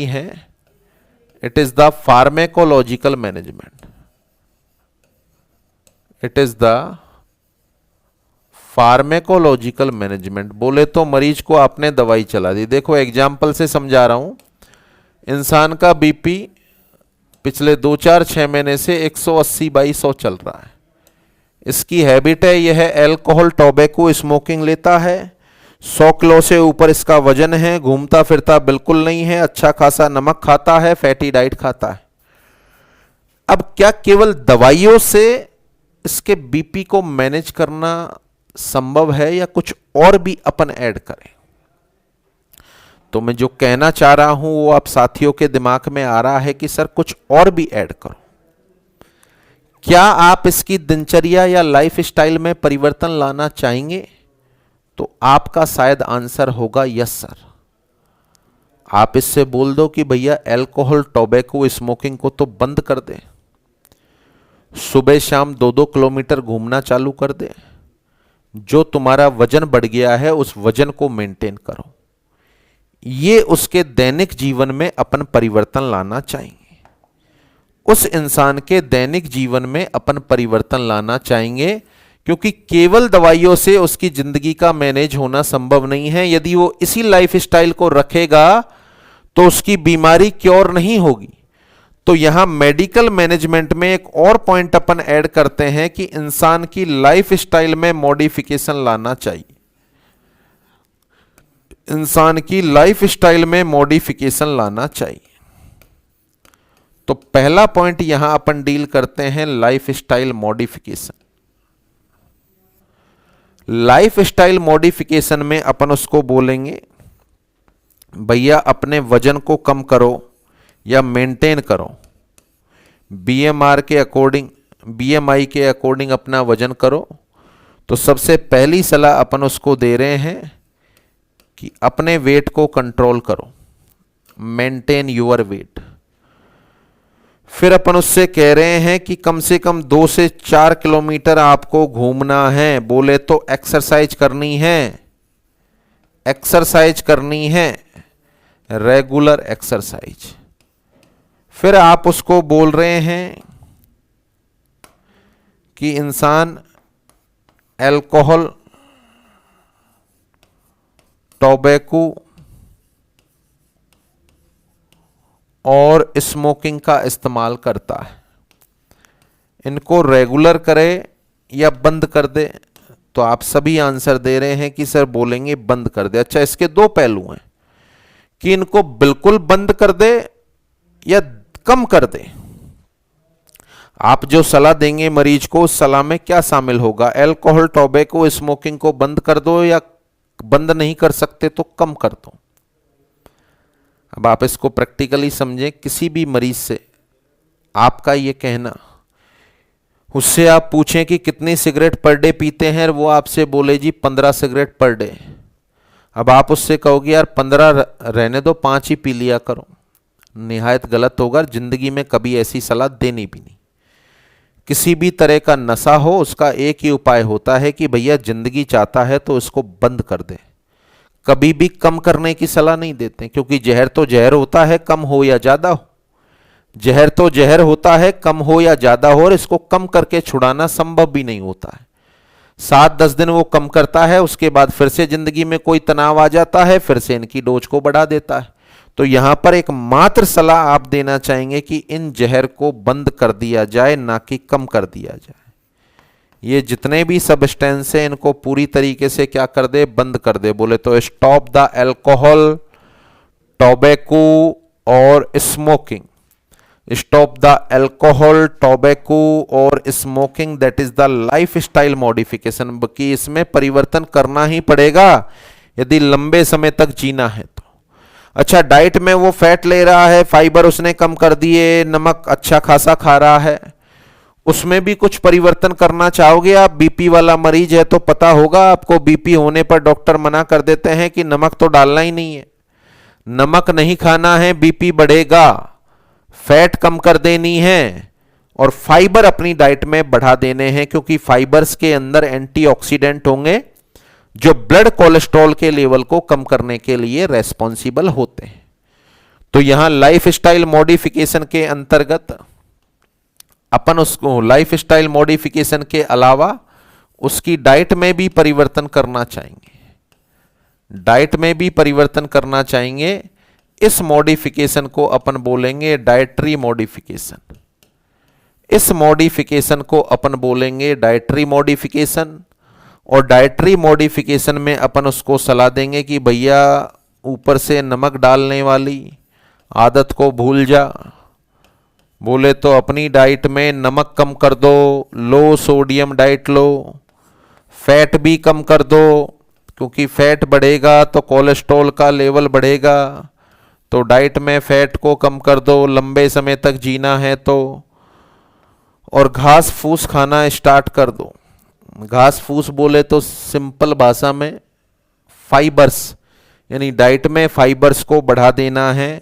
A: हैं, it is the pharmacological management. It is the pharmacological management. बोले तो मरीज को आपने दवाई चला दी। देखो एग्जाम्पल से समझा रहा हूं। इंसान का बीपी पिछले 2-4-6 महीने से 180/100 चल रहा है। इसकी हैबिट है, यह अल्कोहल, टोबैको, स्मोकिंग लेता है, 100 किलो से ऊपर इसका वजन है, घूमता फिरता बिल्कुल नहीं है, अच्छा खासा नमक खाता है, फैटी डाइट खाता है। अब क्या केवल दवाइयों से इसके बीपी को मैनेज करना संभव है या कुछ और भी अपन ऐड करें? तो मैं जो कहना चाह रहा हूं वो आप साथियों के दिमाग में आ रहा है कि सर कुछ और भी ऐड करो। क्या आप इसकी दिनचर्या या लाइफ स्टाइल में परिवर्तन लाना चाहेंगे? तो आपका शायद आंसर होगा यस सर। आप इससे बोल दो कि भैया अल्कोहल, टोबैको, स्मोकिंग को तो बंद कर दे, सुबह शाम 2-2 किलोमीटर घूमना चालू कर दे, जो तुम्हारा वजन बढ़ गया है उस वजन को मेंटेन करो। ये उसके दैनिक जीवन में अपन परिवर्तन लाना चाहेंगे। उस इंसान के दैनिक जीवन में अपन परिवर्तन लाना चाहेंगे, क्योंकि केवल दवाइयों से उसकी जिंदगी का मैनेज होना संभव नहीं है। यदि वो इसी लाइफ स्टाइल को रखेगा तो उसकी बीमारी क्योर नहीं होगी। तो यहां मेडिकल मैनेजमेंट में एक और पॉइंट अपन ऐड करते हैं कि इंसान की लाइफ स्टाइल में मॉडिफिकेशन लाना चाहिए। इंसान की लाइफ स्टाइल में मॉडिफिकेशन लाना चाहिए। तो पहला पॉइंट यहां अपन डील करते हैं life style modification. Life style modification में अपन उसको बोलेंगे भैया अपने वजन को कम करो या मेंटेन करो, बीएमआर के अकॉर्डिंग, बीएमआई के अकॉर्डिंग अपना वजन करो। तो सबसे पहली सलाह अपन उसको दे रहे हैं कि अपने वेट को कंट्रोल करो, मेंटेन योर वेट। फिर अपन उससे कह रहे हैं कि कम से कम 2 से 4 किलोमीटर आपको घूमना है। बोले तो एक्सरसाइज करनी है, एक्सरसाइज करनी है, रेगुलर एक्सरसाइज। फिर आप उसको बोल रहे हैं कि इंसान अल्कोहल, टोबैको और स्मोकिंग का इस्तेमाल करता है, इनको रेगुलर करे या बंद कर दे। तो आप सभी आंसर दे रहे हैं कि सर बोलेंगे बंद कर दे। अच्छा, इसके 2 पहलू हैं कि इनको बिल्कुल बंद कर दे या कम कर दे। आप जो सलाह देंगे मरीज को, उस सलाह में क्या शामिल होगा? अल्कोहल, टोबैको, स्मोकिंग को बंद कर दो, या बंद नहीं कर सकते तो कम कर दो। अब आप इसको प्रैक्टिकली समझें। किसी भी मरीज से आपका ये कहना, उससे आप पूछें कि कितनी सिगरेट पर डे पीते हैं, वो आपसे बोले जी 15 सिगरेट पर डे। अब आप उससे कहोगे यार 15 रहने दो, 5 ही पी लिया करो, निहायत गलत होगा। जिंदगी में कभी ऐसी सलाह देनी भी नहीं। किसी भी तरह का नशा हो, उसका एक ही उपाय होता है कि भैया जिंदगी चाहता है तो इसको बंद कर दे। कभी भी कम करने की सलाह नहीं देते, क्योंकि जहर तो जहर होता है, कम हो या ज्यादा हो। जहर तो जहर होता है, कम हो या ज्यादा हो, और इसको कम करके छुड़ाना संभव भी नहीं होता है। 7-10 दिन वो कम करता है, उसके बाद फिर से जिंदगी में कोई तनाव आ जाता है, फिर से इनकी डोज को बढ़ा देता है। तो यहां पर एक मात्र सलाह आप देना चाहेंगे कि इन जहर को बंद कर दिया जाए, ना कि कम कर दिया जाए। ये जितने भी सब्सटेंस हैं इनको पूरी तरीके से क्या कर दे? बंद कर दे। बोले तो स्टॉप द अल्कोहल, टोबैको और smoking. Stop the alcohol, tobacco और smoking, that is the life style modification, कि इसमें परिवर्तन करना ही पड़ेगा यदि लंबे समय तक जीना है तो। अच्छा, डाइट में वो फैट ले रहा है, फाइबर उसने कम कर दिए, नमक अच्छा खासा खा रहा है, उसमें भी कुछ परिवर्तन करना चाहोगे आप? बीपी वाला मरीज है तो पता होगा आपको, बीपी होने पर डॉक्टर मना कर देते हैं कि नमक तो डालना ही नहीं है, नमक नहीं खाना है, बीपी बढ़ेगा, फैट कम कर देनी है और फाइबर अपनी डाइट में बढ़ा देने हैं, क्योंकि फाइबर्स के अंदर एंटीऑक्सीडेंट होंगे जो ब्लड कोलेस्ट्रॉल के लेवल को कम करने के लिए रेस्पॉन्सिबल होते हैं। तो यहां लाइफस्टाइल मॉडिफिकेशन के अंतर्गत अपन उसको लाइफ स्टाइल मॉडिफिकेशन के अलावा उसकी डाइट में भी परिवर्तन करना चाहेंगे, डाइट में भी परिवर्तन करना चाहेंगे। इस मॉडिफिकेशन को अपन बोलेंगे डाइटरी मॉडिफिकेशन, इस मॉडिफिकेशन को अपन बोलेंगे डाइटरी मॉडिफिकेशन। और डाइटरी मॉडिफिकेशन में अपन उसको सलाह देंगे कि भैया ऊपर से नमक डालने वाली आदत को भूल जा, बोले तो अपनी डाइट में नमक कम कर दो, लो सोडियम डाइट लो, फैट भी कम कर दो, क्योंकि फैट बढ़ेगा तो कोलेस्ट्रॉल का लेवल बढ़ेगा, तो डाइट में फैट को कम कर दो लंबे समय तक जीना है तो। और घास फूस खाना स्टार्ट कर दो। घास फूस बोले तो सिंपल भाषा में फाइबर्स, यानी डाइट में फाइबर्स को बढ़ा देना है,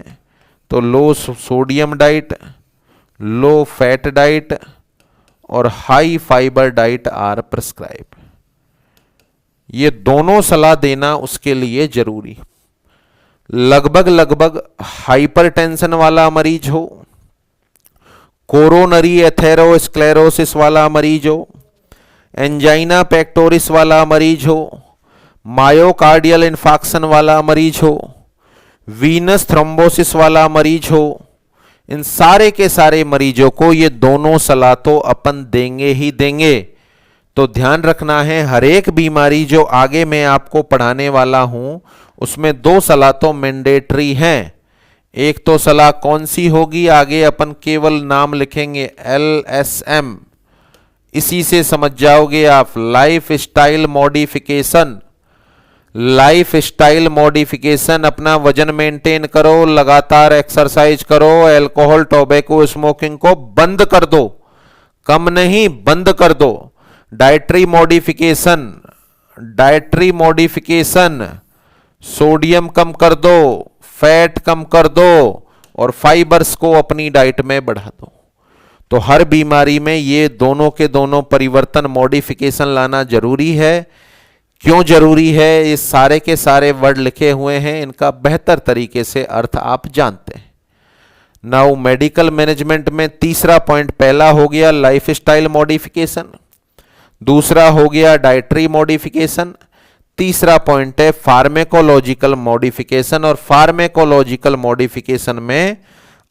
A: तो low sodium diet, low fat diet और high fibre diet are prescribe. ये दोनों सलाह देना उसके लिए जरूरी। लगभग हाइपरटेंशन वाला मरीज हो, कोरोनरी एथेरोस्क्लेरोसिस वाला मरीज हो, एंजाइना पेक्टोरिस वाला मरीज हो, मायोकार्डियल इन्फाक्शन वाला मरीज हो, वीनस थ्रोम्बोसिस वाला मरीज हो, इन सारे के सारे मरीजों को ये दोनों सलाह तो अपन देंगे ही देंगे। तो ध्यान रखना है, हर एक बीमारी जो आगे मैं आपको पढ़ाने वाला हूं उसमें दो सलाह तो मैंडेटरी हैं। एक तो सलाह कौन सी होगी, आगे अपन केवल नाम लिखेंगे LSM, इसी से समझ जाओगे आप, life style modification. Life style modification, अपना वजन मेंटेन करो, लगातार एक्सरसाइज करो, अल्कोहल टोबैको स्मोकिंग को बंद कर दो, कम नहीं बंद कर दो। Dietary modification, dietary modification, sodium कम कर दो, फैट कम कर दो और फाइबर्स को अपनी डाइट में बढ़ा दो। तो हर बीमारी में ये दोनों के दोनों परिवर्तन मॉडिफिकेशन लाना जरूरी है। क्यों जरूरी है, ये सारे के सारे वर्ड लिखे हुए हैं, इनका बेहतर तरीके से अर्थ आप जानते हैं। नाउ मेडिकल मैनेजमेंट में तीसरा पॉइंट, पहला हो गया लाइफस्टाइल मॉडिफिकेशन, दूसरा हो गया डाइटरी मॉडिफिकेशन, तीसरा पॉइंट है फार्मेकोलॉजिकल मॉडिफिकेशन। और फार्मेकोलॉजिकल मॉडिफिकेशन में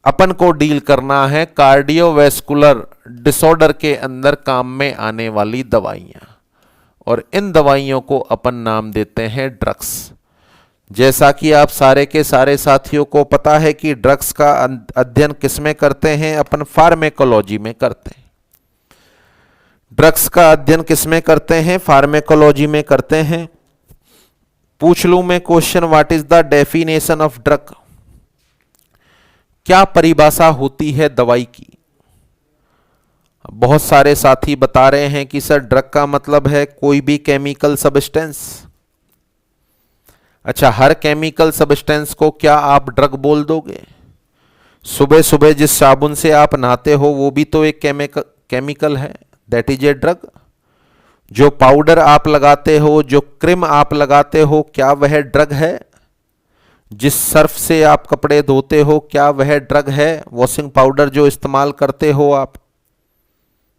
A: अपन को डील करना है कार्डियोवैस्कुलर डिसऑर्डर के अंदर काम में आने वाली दवाइयां, और इन दवाइयों को अपन नाम देते हैं ड्रग्स। जैसा कि आप सारे के सारे साथियों को पता है कि ड्रग्स का अध्ययन किसमें करते हैं, अपन फार्मेकोलॉजी में करते हैं। ड्रग्स का अध्ययन किसमें करते हैं, फार्मेकोलॉजी में करते हैं। पूछ लूं मैं question, what is the definition of drug? क्या परिभाषा होती है दवाई की? बहुत सारे साथी बता रहे हैं कि सर ड्रग का मतलब है कोई भी केमिकल सब्सटेंस। अच्छा, हर केमिकल सब्सटेंस को क्या आप ड्रग बोल दोगे? सुबह सुबह जिस साबुन से आप नहाते हो वो भी तो एक केमिकल है, दैट इज ए ड्रग। जो पाउडर आप लगाते हो, जो क्रीम आप लगाते हो, क्या वह ड्रग है? जिस सर्फ से आप कपड़े धोते हो, क्या वह ड्रग है? वॉशिंग पाउडर जो इस्तेमाल करते हो आप,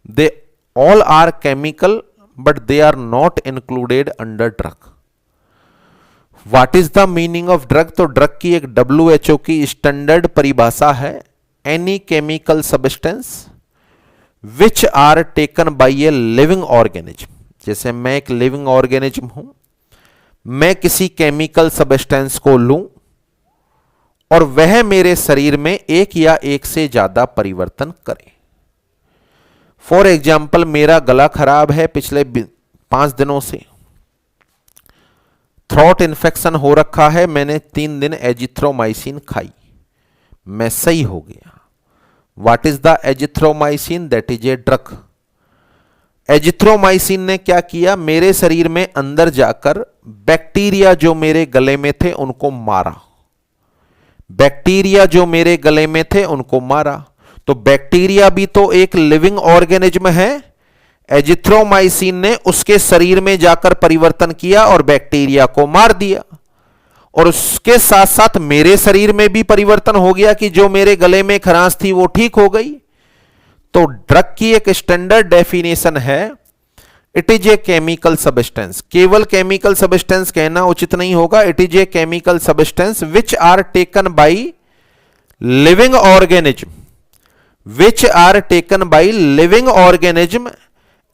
A: they all are chemical but they are not included under drug. What is the meaning of drug? तो ड्रग की एक WHO की स्टैंडर्ड परिभाषा है, any chemical substance which are taken by a living organism. जैसे मैं एक लिविंग ऑर्गेनिज्म हूं, मैं किसी केमिकल सब्सटेंस को लूं और वह मेरे शरीर में एक या एक से ज्यादा परिवर्तन करे। फॉर एग्जाम्पल, मेरा गला खराब है पिछले 5 दिनों से, थ्रोट इन्फेक्शन हो रखा है, मैंने 3 दिन एजिथ्रोमाइसिन खाई, मैं सही हो गया। What is the azithromycin? That is a drug. Azithromycin ने क्या किया? मेरे शरीर में अंदर जाकर बैक्टीरिया जो मेरे गले में थे उनको मारा। बैक्टीरिया जो मेरे गले में थे उनको मारा। तो बैक्टीरिया भी तो एक लिविंग ऑर्गेनिज्म है। एजिथ्रोमाइसिन ने उसके शरीर में जाकर परिवर्तन किया और बैक्टीरिया को मार दिया, और उसके साथ साथ मेरे शरीर में भी परिवर्तन हो गया कि जो मेरे गले में खरांश थी वो ठीक हो गई। तो ड्रग की एक स्टैंडर्ड डेफिनेशन है, it is a chemical substance. केवल केमिकल सब्सटेंस कहना उचित नहीं होगा। It is a chemical substance which are taken by living organism, which are taken by living organism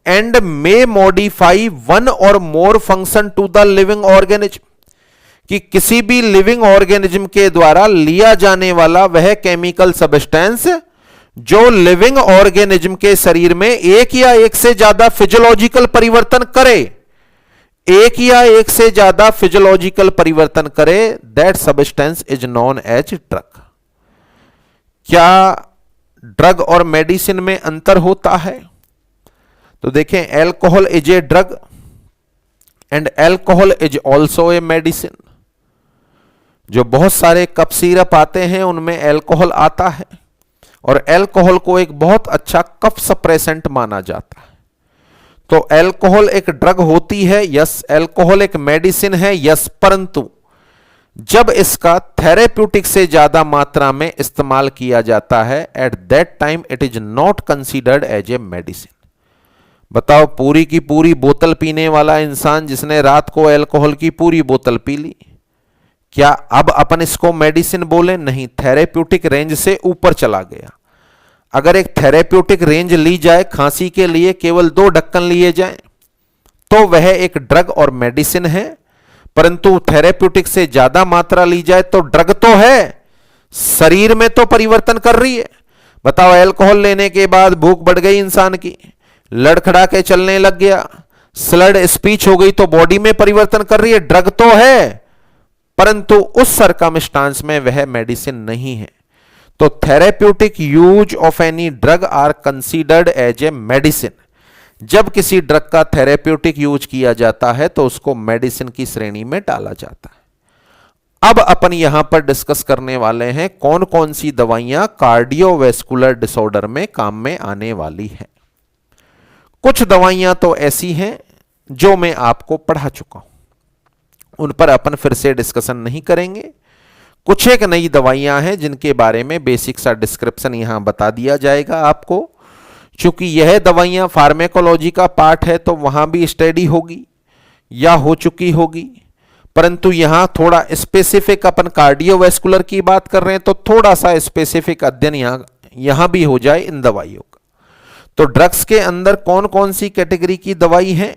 A: and may modify one or more function to the living organism. कि किसी भी living organism के द्वारा लिया जाने वाला वह केमिकल सब्सटेंस जो लिविंग ऑर्गेनिज्म के शरीर में एक या एक से ज्यादा फिजियोलॉजिकल परिवर्तन करे, एक या एक से ज्यादा फिजियोलॉजिकल परिवर्तन करे, that substance is known as drug. क्या ड्रग और मेडिसिन में अंतर होता है? तो देखें, alcohol is a drug and alcohol is also a medicine. जो बहुत सारे कफ सिरप आते हैं उनमें एल्कोहल आता है, और एल्कोहल को एक बहुत अच्छा कफ सप्रेसेंट माना जाता है। तो एल्कोहल एक ड्रग होती है, यस। एल्कोहल एक मेडिसिन है, यस। परंतु जब इसका थेरेप्यूटिक से ज्यादा मात्रा में इस्तेमाल किया जाता है, at that time it is not considered as a medicine. बताओ, पूरी की पूरी बोतल पीने वाला इंसान जिसने रात को एल्कोहल की पूरी बोतल पी ली, क्या अब अपन इसको मेडिसिन बोले? नहीं, थेरेप्यूटिक रेंज से ऊपर चला गया। अगर एक थेरेप्यूटिक रेंज ली जाए, खांसी के लिए केवल 2 ढक्कन लिए जाएं, तो वह एक ड्रग और मेडिसिन है। परंतु थेरेप्यूटिक से ज्यादा मात्रा ली जाए तो ड्रग तो है, शरीर में तो परिवर्तन कर रही है। बताओ, अल्कोहल लेने के बाद भूख बढ़ गई इंसान की, लड़खड़ा के चलने लग गया, स्लर्ड स्पीच हो गई, तो बॉडी में परिवर्तन कर रही है, ड्रग तो है, परंतु उस सरकमस्टांस में वह मेडिसिन नहीं है। तो therapeutic use of any drug are considered as a medicine. जब किसी ड्रग का थेरेप्यूटिक यूज किया जाता है तो उसको मेडिसिन की श्रेणी में डाला जाता है। अब अपन यहां पर डिस्कस करने वाले हैं कौन कौन सी दवाइयां कार्डियोवैस्कुलर डिसऑर्डर में काम में आने वाली हैं। कुछ दवाइयां तो ऐसी हैं जो मैं आपको पढ़ा चुका हूं, उन पर अपन फिर से डिस्कशन नहीं करेंगे। कुछ एक नई दवाइयां हैं जिनके बारे में बेसिक सा डिस्क्रिप्शन यहां बता दिया जाएगा आपको। चूंकि यह दवाइयां फार्मेकोलॉजी का पार्ट है तो वहां भी स्टडी होगी या हो चुकी होगी, परंतु यहां थोड़ा स्पेसिफिक अपन कार्डियोवैस्कुलर की बात कर रहे हैं तो थोड़ा सा स्पेसिफिक अध्ययन यहां भी हो जाए इन दवाइयों का। तो ड्रग्स के अंदर कौन कौन सी कैटेगरी की दवाई है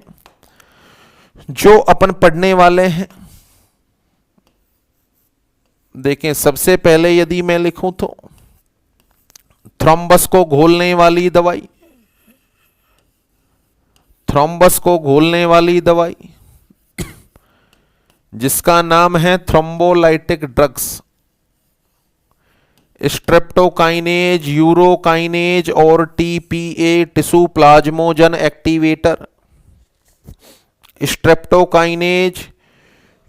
A: जो अपन पढ़ने वाले हैं। देखें, सबसे पहले यदि मैं लिखूं तो थ्रोम्बस को घोलने वाली दवाई, थ्रोम्बस को घोलने वाली दवाई जिसका नाम है थ्रोम्बोलाइटिक ड्रग्स, स्ट्रेप्टोकाइनेज, यूरोकाइनेज और TPA tissue plasminogen activator. Streptokinase,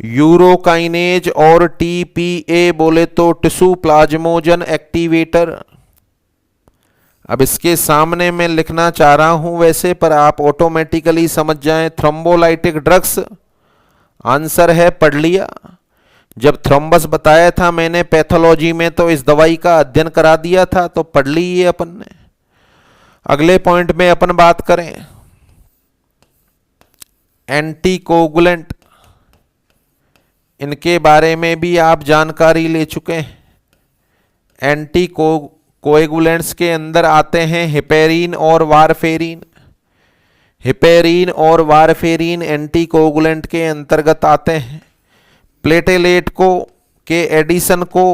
A: urokinase और टीपीए बोले तो टिश्यू प्लाज्मोजन एक्टिवेटर। अब इसके सामने मैं लिखना चाह रहा हूं वैसे, पर आप ऑटोमेटिकली समझ जाएं, थ्रोम्बोलाइटिक ड्रग्स। आंसर है, पढ़ लिया। जब थ्रोम्बस बताया था मैंने पैथोलॉजी में तो इस दवाई का अध्ययन करा दिया था, तो पढ़ ली ये अपन ने। अगले पॉइंट में अपन बात करें एंटीकोगुलेंट, इनके बारे में भी आप जानकारी ले चुके हैं। एंटीकोएगुलेंट्स के अंदर आते हैं हिपेरिन और वारफेरिन। हिपेरिन और वारफेरिन एंटीकोगुलेंट के अंतर्गत आते हैं। प्लेटेलेट को के एडिशन को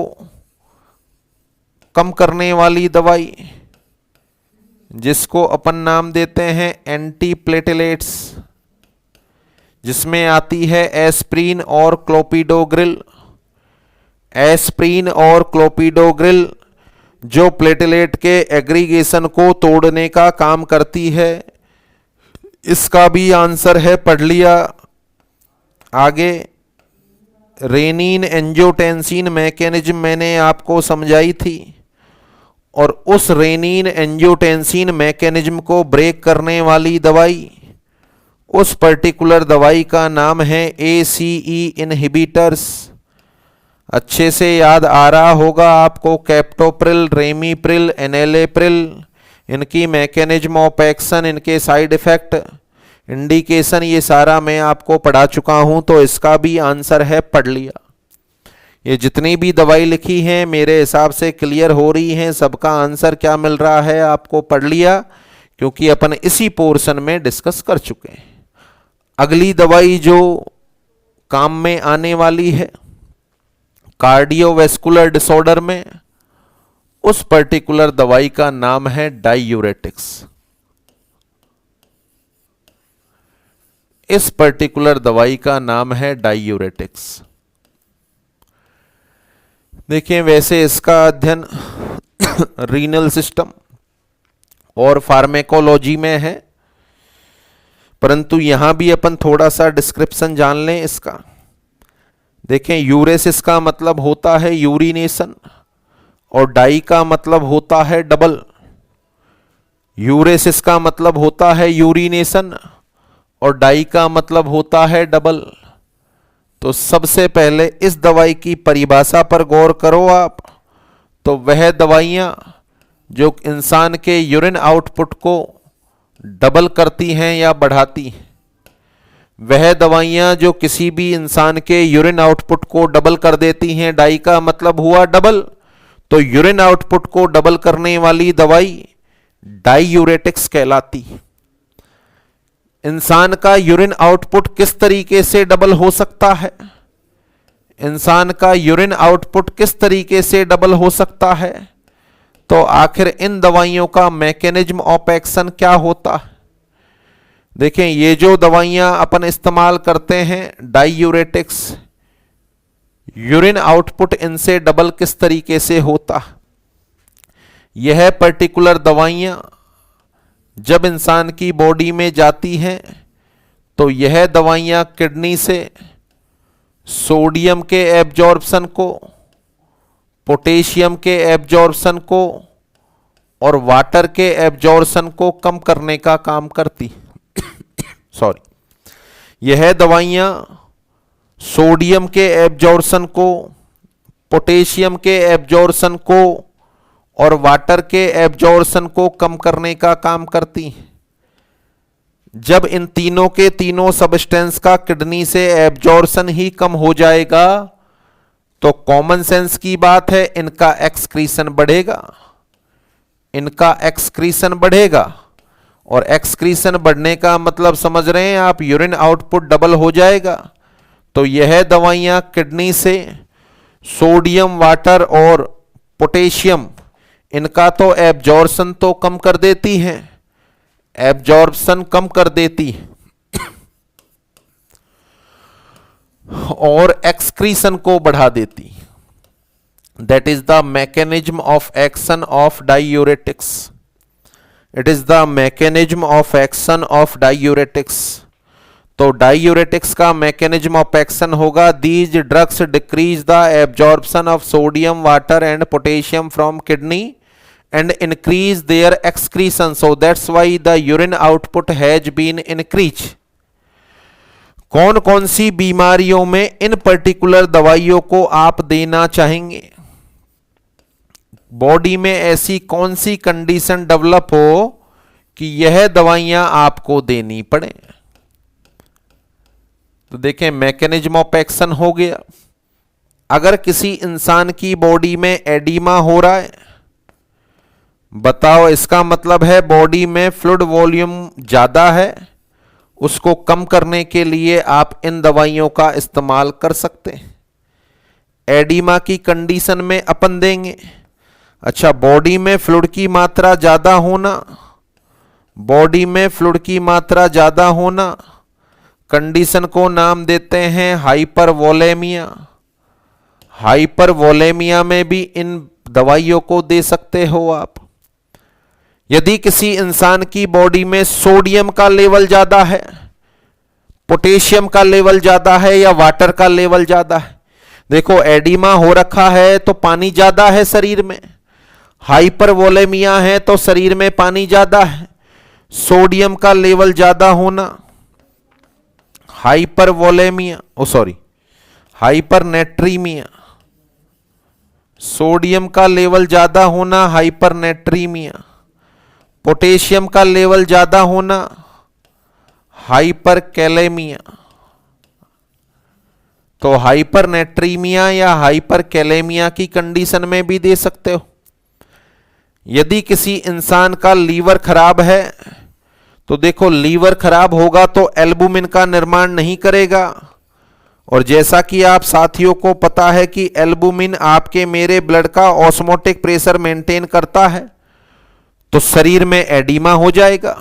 A: कम करने वाली दवाई जिसको अपन नाम देते हैं एंटीप्लेटलेट्स, जिसमें आती है एस्प्रिन और क्लोपिडोग्रिल। एस्प्रिन और क्लोपिडोग्रिल जो प्लेटलेट के एग्रीगेशन को तोड़ने का काम करती है। इसका भी आंसर है पढ़ लिया। आगे रेनिन एंजियोटेंसिन मैकेनिज्म मैंने आपको समझाई थी, और उस रेनिन एंजियोटेंसिन मैकेनिज्म को ब्रेक करने वाली दवाई, उस पर्टिकुलर दवाई का नाम है ACE इनहिबिटर्स। अच्छे से याद आ रहा होगा आपको, कैप्टोप्रिल, रेमीप्रिल, एनेलेप्रिल, इनकी मैकेनिज्म ऑफ एक्शन, इनके साइड इफेक्ट, इंडिकेशन, ये सारा मैं आपको पढ़ा चुका हूं, तो इसका भी आंसर है पढ़ लिया। ये जितनी भी दवाई लिखी हैं मेरे हिसाब से क्लियर हो रही हैं, सबका आंसर क्या मिल रहा है आपको पढ़ लिया, क्योंकि अपन इसी पोर्शन में डिस्कस कर चुके हैं। अगली दवाई जो काम में आने वाली है कार्डियोवैस्कुलर डिसऑर्डर में, उस पर्टिकुलर दवाई का नाम है डायूरेटिक्स। इस पर्टिकुलर दवाई का नाम है डायूरेटिक्स। देखिए, वैसे इसका अध्ययन रीनल सिस्टम और फार्मेकोलॉजी में है, परंतु यहां भी अपन थोड़ा सा डिस्क्रिप्शन जान लें इसका। देखें, यूरेसिस का मतलब होता है यूरिनेशन, और डाई का मतलब होता है डबल। यूरेसिस का मतलब होता है यूरिनेशन, और डाई का मतलब होता है डबल। तो सबसे पहले इस दवाई की परिभाषा पर गौर करो आप। तो वह दवाइयां जो इंसान के यूरिन आउटपुट को डबल करती हैं या बढ़ाती हैं, वह दवाइयां जो किसी भी इंसान के यूरिन आउटपुट को डबल कर देती हैं, डाई का मतलब हुआ डबल, तो यूरिन आउटपुट को डबल करने वाली दवाई डायूरेटिक्स कहलाती है। इंसान का यूरिन आउटपुट किस तरीके से डबल हो सकता है? इंसान का यूरिन आउटपुट किस तरीके से डबल हो सकता है? तो आखिर इन दवाइयों का मैकेनिज्म ऑफ एक्शन क्या होता है? देखें, ये जो दवाइयां अपन इस्तेमाल करते हैं डायूरेटिक्स, यूरिन आउटपुट इनसे डबल किस तरीके से होता है? यह पर्टिकुलर दवाइयां जब इंसान की बॉडी में जाती हैं तो यह दवाइयां किडनी से सोडियम के एब्जॉर्प्शन को, पोटेशियम के एब्जॉर्प्शन को और वाटर के एब्जॉर्प्शन को कम करने का काम करती सॉरी, यह दवाइयां सोडियम के एब्जॉर्प्शन को, पोटेशियम के एब्जॉर्प्शन को और वाटर के एब्जॉर्प्शन को कम करने का काम करती हैं। जब इन तीनों के तीनों सब्सटेंस का किडनी से एब्जॉर्प्शन ही कम हो जाएगा तो कॉमन सेंस की बात है इनका एक्सक्रीशन बढ़ेगा। इनका एक्सक्रीशन बढ़ेगा, और एक्सक्रीशन बढ़ने का मतलब समझ रहे हैं आप, यूरिन आउटपुट डबल हो जाएगा। तो यह दवाइयां किडनी से सोडियम, वाटर और पोटेशियम, इनका तो एब्जॉर्प्शन तो कम कर देती हैं, एब्जॉर्प्शन कम कर देती और एक्सक्रीशन को बढ़ा देती। That is the mechanism of action of diuretics. It is the mechanism of action of diuretics. तो डायूरेटिक्स का मैकेनिज्म ऑफ एक्शन होगा, these drugs decrease the absorption of sodium, water and potassium from kidney and increase their excretion, so that's why the urine output has been increased। कौन कौन सी बीमारियों में इन particular दवाइयों को आप देना चाहेंगे? बॉडी में ऐसी कौन सी कंडीशन डेवलप हो कि यह दवाइयां आपको देनी पड़े? तो देखें, मैकेनिज्म ऑफ एक्शन हो गया। अगर किसी इंसान की बॉडी में एडिमा हो रहा है, बताओ, इसका मतलब है बॉडी में फ्लूइड वॉल्यूम ज्यादा है, उसको कम करने के लिए आप इन दवाइयों का इस्तेमाल कर सकते हैं। एडिमा की कंडीशन में अपन देंगे। अच्छा, बॉडी में फ्लूइड की मात्रा ज्यादा होना, बॉडी में फ्लूइड की मात्रा ज्यादा होना, कंडीशन को नाम देते हैं हाइपरवोलेमिया। हाइपरवोलेमिया में भी इन दवाइयों को दे सकते हो आप। यदि किसी इंसान की बॉडी में सोडियम का लेवल ज्यादा है, पोटेशियम का लेवल ज्यादा है या वाटर का लेवल ज्यादा है, देखो एडिमा हो रखा है तो पानी ज्यादा है शरीर में, हाइपरवोलेमिया है तो शरीर में पानी ज्यादा है, सोडियम का लेवल ज्यादा होना, हाइपरवोलेमिया हाइपरनेट्रीमिया, सोडियम का लेवल ज्यादा होना हाइपरनेट्रीमिया, पोटेशियम का लेवल ज्यादा होना हाइपरकैलेमिया। तो हाइपरनेट्रीमिया या हाइपरकैलेमिया की कंडीशन में भी दे सकते हो। यदि किसी इंसान का लीवर खराब है तो देखो, लीवर खराब होगा तो एल्बुमिन का निर्माण नहीं करेगा, और जैसा कि आप साथियों को पता है कि एल्बुमिन आपके मेरे ब्लड का ऑस्मोटिक प्रेशर मेंटेन करता है, तो शरीर में एडिमा हो जाएगा।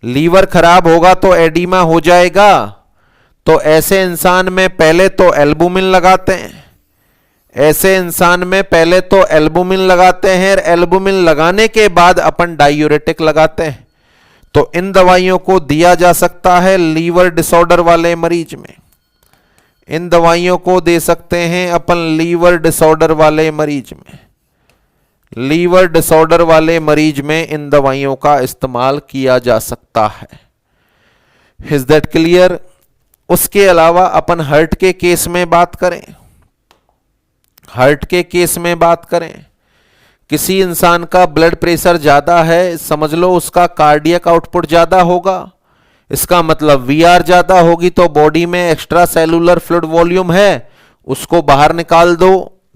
A: लीवर खराब होगा तो एडिमा हो जाएगा, तो ऐसे इंसान में पहले तो एल्बुमिन लगाते हैं, ऐसे इंसान में पहले तो एल्बुमिन लगाते हैं, एल्बुमिन लगाने के बाद अपन डायूरेटिक लगाते हैं। तो इन दवाइयों को दिया जा सकता है लीवर डिसऑर्डर वाले मरीज में, इन दवाइयों को दे सकते हैं अपन लीवर डिसऑर्डर वाले मरीज में, लीवर डिसऑर्डर वाले मरीज में इन दवाइयों का इस्तेमाल किया जा सकता है। Is that clear? उसके अलावा अपन हार्ट के केस में बात करें, हार्ट के केस में बात करें, किसी इंसान का ब्लड प्रेशर ज्यादा है, समझ लो उसका कार्डियक आउटपुट ज्यादा होगा, इसका मतलब वीआर ज्यादा होगी, तो बॉडी में एक्स्ट्रा सेलुलर फ्लूइड वॉल्यूम है, उसको बाहर निकाल दो।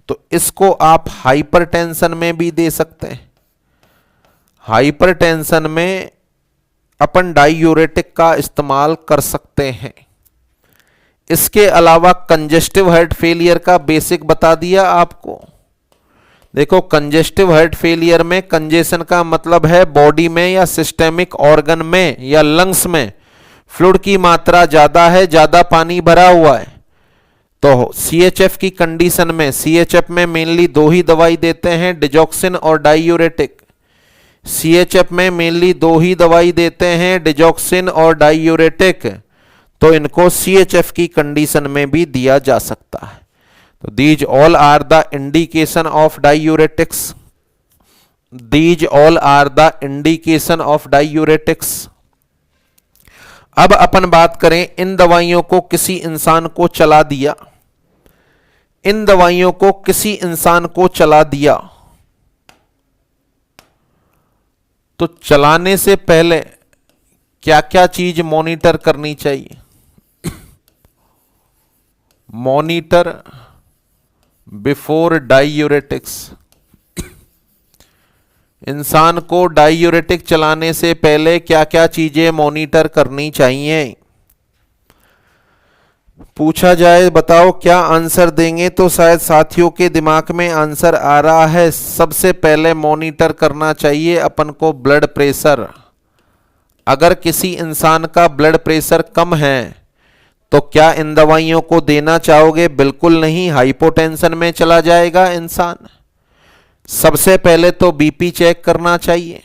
A: तो इसको आप हाइपरटेंशन में भी दे सकते हैं। हाइपरटेंशन में अपन डायूरेटिक का इस्तेमाल कर सकते हैं। इसके अलावा कंजेस्टिव हार्ट फेलियर का बेसिक बता दिया आपको। देखो, कंजेस्टिव हार्ट फेलियर में कंजेशन का मतलब है बॉडी में या सिस्टेमिक ऑर्गन में या लंग्स में फ्लूइड की मात्रा ज्यादा है, ज्यादा पानी भरा हुआ है। तो सीएचएफ की कंडीशन में, सीएचएफ में मेनली दो ही दवाई देते हैं, डिजॉक्सिन और डायूरेटिक। सीएचएफ में मेनली दो ही दवाई देते हैं, डिजॉक्सिन और डायूरेटिक। तो इनको सीएचएफ की कंडीशन में भी दिया जा सकता है। तो these all are the indication of diuretics, these all are the indication of diuretics. अब अपन बात करें, इन दवाइयों को किसी इंसान को चला दिया, इन दवाइयों को किसी इंसान को चला दिया, तो चलाने से पहले क्या क्या चीज मॉनिटर करनी चाहिए? Monitor before diuretics. इंसान को डायूरेटिक चलाने से पहले क्या क्या चीजें मॉनिटर करनी चाहिए? पूछा जाए, बताओ क्या आंसर देंगे? तो शायद साथियों के दिमाग में आंसर आ रहा है। सबसे पहले मॉनिटर करना चाहिए अपन को ब्लड प्रेशर। अगर किसी इंसान का ब्लड प्रेशर कम है तो क्या इन दवाइयों को देना चाहोगे? बिल्कुल नहीं, हाइपोटेंशन में चला जाएगा इंसान। सबसे पहले तो बीपी चेक करना चाहिए।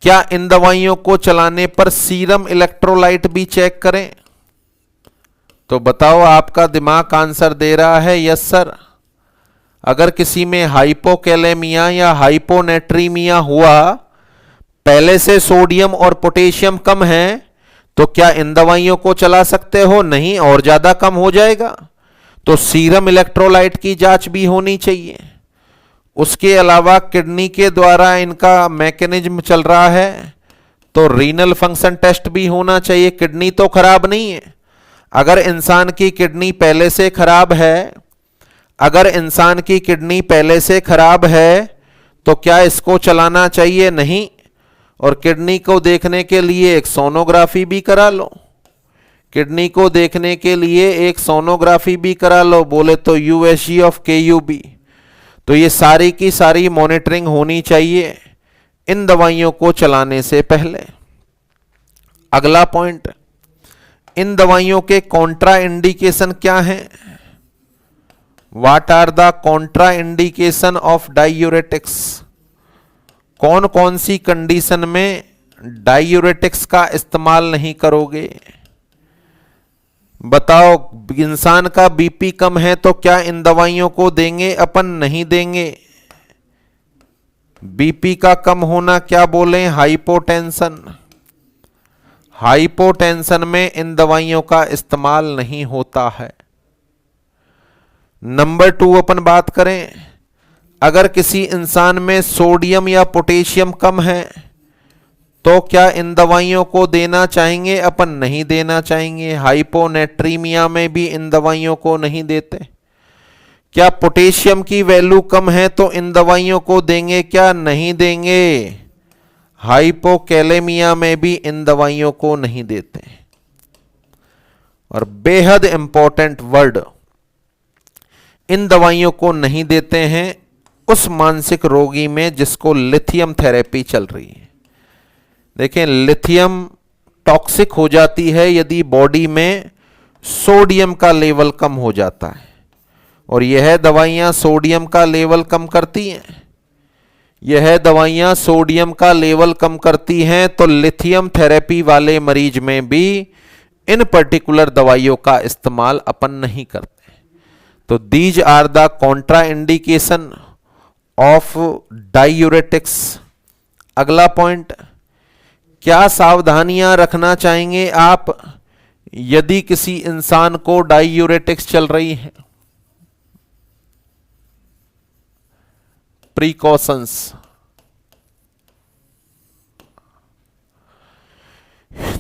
A: क्या इन दवाइयों को चलाने पर सीरम इलेक्ट्रोलाइट भी चेक करें? तो बताओ, आपका दिमाग आंसर दे रहा है यस सर। अगर किसी में हाइपोकैलेमिया या हाइपोनेट्रीमिया हुआ, पहले से सोडियम और पोटेशियम कम है, तो क्या इन दवाइयों को चला सकते हो? नहीं, और ज्यादा कम हो जाएगा। तो सीरम इलेक्ट्रोलाइट की जांच भी होनी चाहिए। उसके अलावा किडनी के द्वारा इनका मैकेनिज्म चल रहा है, तो रीनल फंक्शन टेस्ट भी होना चाहिए। किडनी तो खराब नहीं है। अगर इंसान की किडनी पहले से खराब है, अगर इंसान की किडनी पहले से खराब है तो क्या इसको चलाना चाहिए? नहीं। और किडनी को देखने के लिए एक सोनोग्राफी भी करा लो, किडनी को देखने के लिए एक सोनोग्राफी भी करा लो, बोले तो यूएसजी ऑफ केयूबी। तो ये सारी की सारी मॉनिटरिंग होनी चाहिए इन दवाइयों को चलाने से पहले। अगला पॉइंट, इन दवाइयों के कॉन्ट्रा इंडिकेशन क्या हैं? What are the contraindication of diuretics? कौन कौन सी कंडीशन में डायूरेटिक्स का इस्तेमाल नहीं करोगे? बताओ, इंसान का बीपी कम है तो क्या इन दवाइयों को देंगे अपन? नहीं देंगे। बीपी का कम होना क्या बोलें? हाइपोटेंशन। हाइपोटेंशन में इन दवाइयों का इस्तेमाल नहीं होता है। नंबर 2 अपन बात करें, अगर किसी इंसान में सोडियम या पोटेशियम कम है तो क्या इन दवाइयों को देना चाहेंगे अपन? नहीं देना चाहेंगे। हाइपोनेट्रीमिया में भी इन दवाइयों को नहीं देते। क्या पोटेशियम की वैल्यू कम है तो इन दवाइयों को देंगे क्या? नहीं देंगे। हाइपोकैलेमिया में भी इन दवाइयों को नहीं देते। और बेहद इंपॉर्टेंट वर्ड, इन दवाइयों को नहीं देते हैं उस मानसिक रोगी में जिसको लिथियम थेरेपी चल रही है। देखें, लिथियम टॉक्सिक हो जाती है यदि बॉडी में सोडियम का लेवल कम हो जाता है, और यह दवाइयां सोडियम का लेवल कम करती हैं। यह दवाइयां सोडियम का लेवल कम करती हैं, तो लिथियम थेरेपी वाले मरीज में भी इन पर्टिकुलर दवाइयों का इस्तेमाल अपन नहीं करते। तो these are the contraindication of diuretics. अगला पॉइंट, क्या सावधानियां रखना चाहेंगे आप यदि किसी इंसान को डायूरेटिक्स चल रही है? प्रिकॉशंस।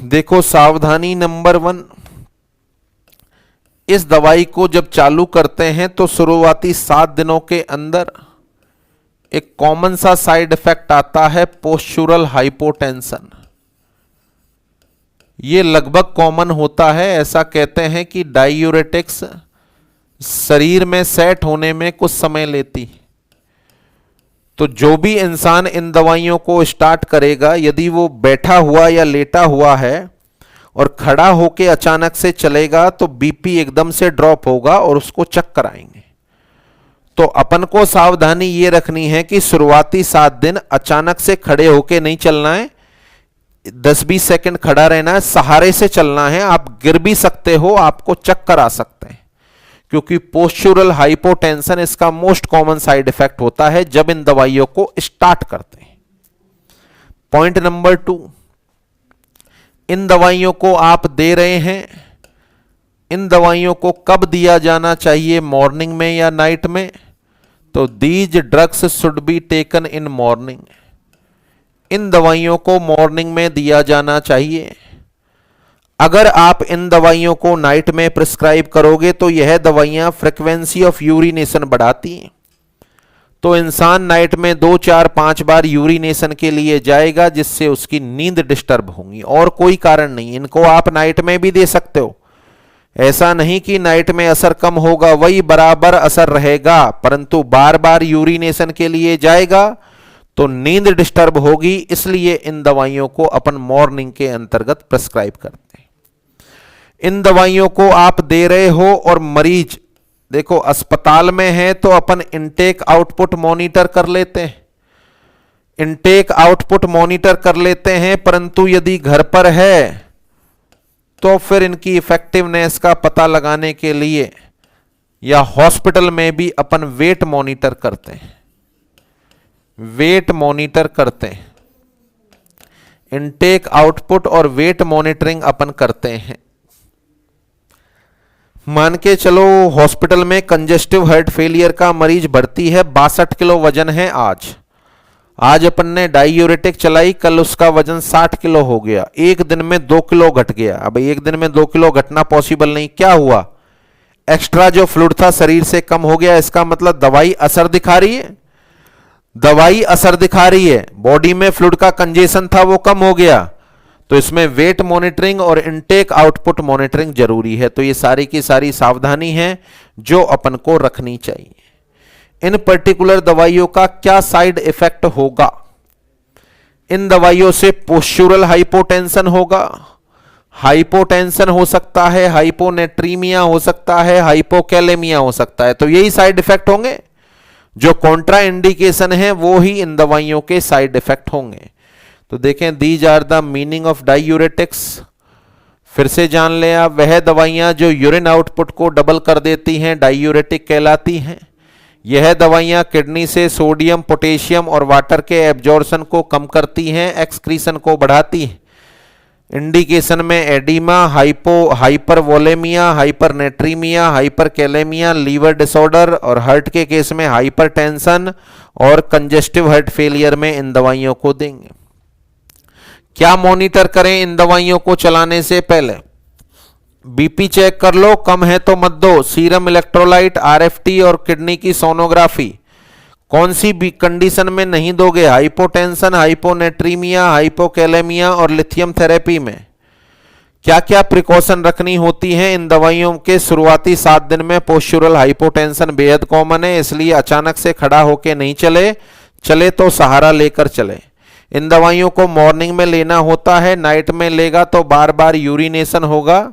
A: देखो, सावधानी नंबर 1, इस दवाई को जब चालू करते हैं तो शुरुआती 7 दिनों के अंदर एक कॉमन सा साइड इफेक्ट आता है, पोस्चुरल हाइपोटेंशन। ये लगभग कॉमन होता है। ऐसा कहते हैं कि डायूरेटिक्स शरीर में सेट होने में कुछ समय लेती। तो जो भी इंसान इन दवाइयों को स्टार्ट करेगा, यदि वो बैठा हुआ या लेटा हुआ है और खड़ा होके अचानक से चलेगा तो बीपी एकदम से ड्रॉप होगा और उसको चक्कर आएंगे। तो अपन को सावधानी ये रखनी है कि शुरुआती 7 दिन अचानक से खड़े होके नहीं चलना है, 10-20 सेकंड खड़ा रहना है, सहारे से चलना है। आप गिर भी सकते हो, आपको चक्कर आ सकते हैं, क्योंकि पोस्चुरल हाइपोटेंशन इसका मोस्ट कॉमन साइड इफेक्ट होता है जब इन दवाइयों को स्टार्ट करते हैं। पॉइंट नंबर 2, इन दवाइयों को आप दे रहे हैं, इन दवाइयों को कब दिया जाना चाहिए, मॉर्निंग में या नाइट में? तो these drugs should be taken in morning. इन दवाइयों को मॉर्निंग में दिया जाना चाहिए। अगर आप इन दवाइयों को नाइट में प्रिस्क्राइब करोगे तो यह दवाइयां फ्रीक्वेंसी ऑफ यूरिनेशन बढ़ाती हैं। तो इंसान नाइट में 2, 4, 5 बार यूरिनेशन के लिए जाएगा, जिससे उसकी नींद डिस्टर्ब होगी, और कोई कारण नहीं। इनको आप नाइट में भी दे सकते हो, ऐसा नहीं कि नाइट में असर कम होगा, वही बराबर असर रहेगा, परंतु बार बार यूरिनेशन के लिए जाएगा तो नींद डिस्टर्ब होगी। इसलिए इन दवाइयों को अपन मॉर्निंग के अंतर्गत प्रिस्क्राइब करते हैं। इन दवाइयों को आप दे रहे हो और मरीज, देखो अस्पताल में है तो अपन इनटेक आउटपुट मॉनिटर कर लेते हैं, इनटेक आउटपुट मॉनिटर कर लेते हैं, परंतु यदि घर पर है तो फिर इनकी इफेक्टिवनेस का पता लगाने के लिए या हॉस्पिटल में भी अपन वेट मॉनिटर करते हैं, वेट मॉनिटर करते हैं। इनटेक आउटपुट और वेट मॉनिटरिंग अपन करते हैं। मान के चलो हॉस्पिटल में कंजेस्टिव हार्ट फेलियर का मरीज भर्ती है, 62 किलो वजन है। आज अपन ने डायूरेटिक चलाई, कल उसका वजन 60 किलो हो गया, एक दिन में 2 किलो घट गया। अब एक दिन में 2 किलो घटना पॉसिबल नहीं, क्या हुआ? एक्स्ट्रा जो फ्लूइड था शरीर से कम हो गया। इसका मतलब दवाई असर दिखा रही है, दवाई असर दिखा रही है। बॉडी में फ्लूइड का कंजेशन था वो कम हो गया, तो इसमें वेट मॉनिटरिंग और इनटेक आउटपुट मॉनिटरिंग जरूरी है। तो ये सारी की सारी सावधानी है जो अपन को रखनी चाहिए। इन पर्टिकुलर दवाइयों का क्या साइड इफेक्ट होगा। इन दवाइयों से पोस्चुरल हाइपोटेंशन होगा, हाइपोटेंशन हो सकता है, हाइपोनेट्रीमिया हो सकता है, हाइपोकैलेमिया हो सकता है। तो यही साइड इफेक्ट होंगे, जो कॉन्ट्रा इंडिकेशन है वो ही इन दवाइयों के साइड इफेक्ट होंगे। तो देखें, these are the meaning of diuretics. फिर से जान लें आप, वह दवाइयां जो यूरिन आउटपुट को डबल कर देती हैं डायूरेटिक कहलाती हैं। यह दवाइयां किडनी से सोडियम, पोटेशियम और वाटर के एब्जॉर्प्शन को कम करती हैं, एक्सक्रीशन को बढ़ाती हैं। इंडिकेशन में oedema, hypervolaemia, hypernatraemia, hyperkalaemia, liver disorder और हार्ट के केस में हाइपरटेंशन और कंजेस्टिव हार्ट फेलियर में इन दवाइयों को देंगे। क्या मॉनिटर करें इन दवाइयों को चलाने से पहले? बीपी चेक कर लो, कम है तो मत दो। सीरम इलेक्ट्रोलाइट, आरएफटी और किडनी की सोनोग्राफी। कौन सी भी कंडीशन में नहीं दोगे? हाइपोटेंशन, हाइपोनेट्रीमिया, हाइपोकैलेमिया और लिथियम थेरेपी में। क्या क्या प्रिकॉशन रखनी होती हैं इन दवाइयों के? शुरुआती 7 दिन में पोस्चुरल हाइपोटेंशन बेहद कॉमन है, इसलिए अचानक से खड़ा होकर नहीं चले तो सहारा लेकर चले। इन दवाइयों को मॉर्निंग में लेना होता है, नाइट में लेगा तो बार बार यूरिनेशन होगा।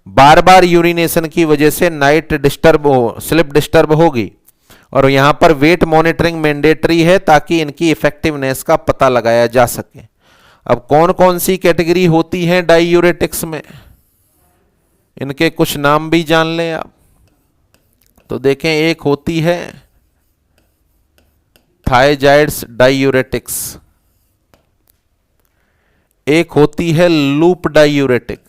A: बार बार यूरिनेशन की वजह से स्लिप डिस्टर्ब होगी। और यहां पर वेट मॉनिटरिंग मैंडेटरी है ताकि इनकी इफेक्टिवनेस का पता लगाया जा सके। अब कौन कौन सी कैटेगरी होती है डायूरेटिक्स में, इनके कुछ नाम भी जान लें आप। तो देखें, एक होती है थायजाइड्स डायूरेटिक्स, एक होती है लूप डायूरेटिक्स,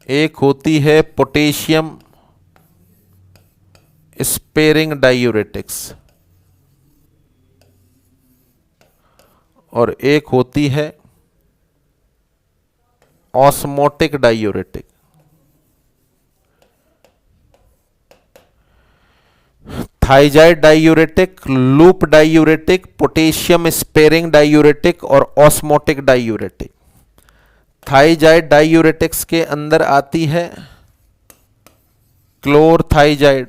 A: एक होती है पोटेशियम स्पेयरिंग डायूरेटिक्स और एक होती है osmotic diuretic. Thiazide diuretic, loop diuretic, potassium sparing diuretic और ऑस्मोटिक डायूरेटिक। थाइजाइड डायूरेटिक्स के अंदर आती है क्लोरथाइजाइड,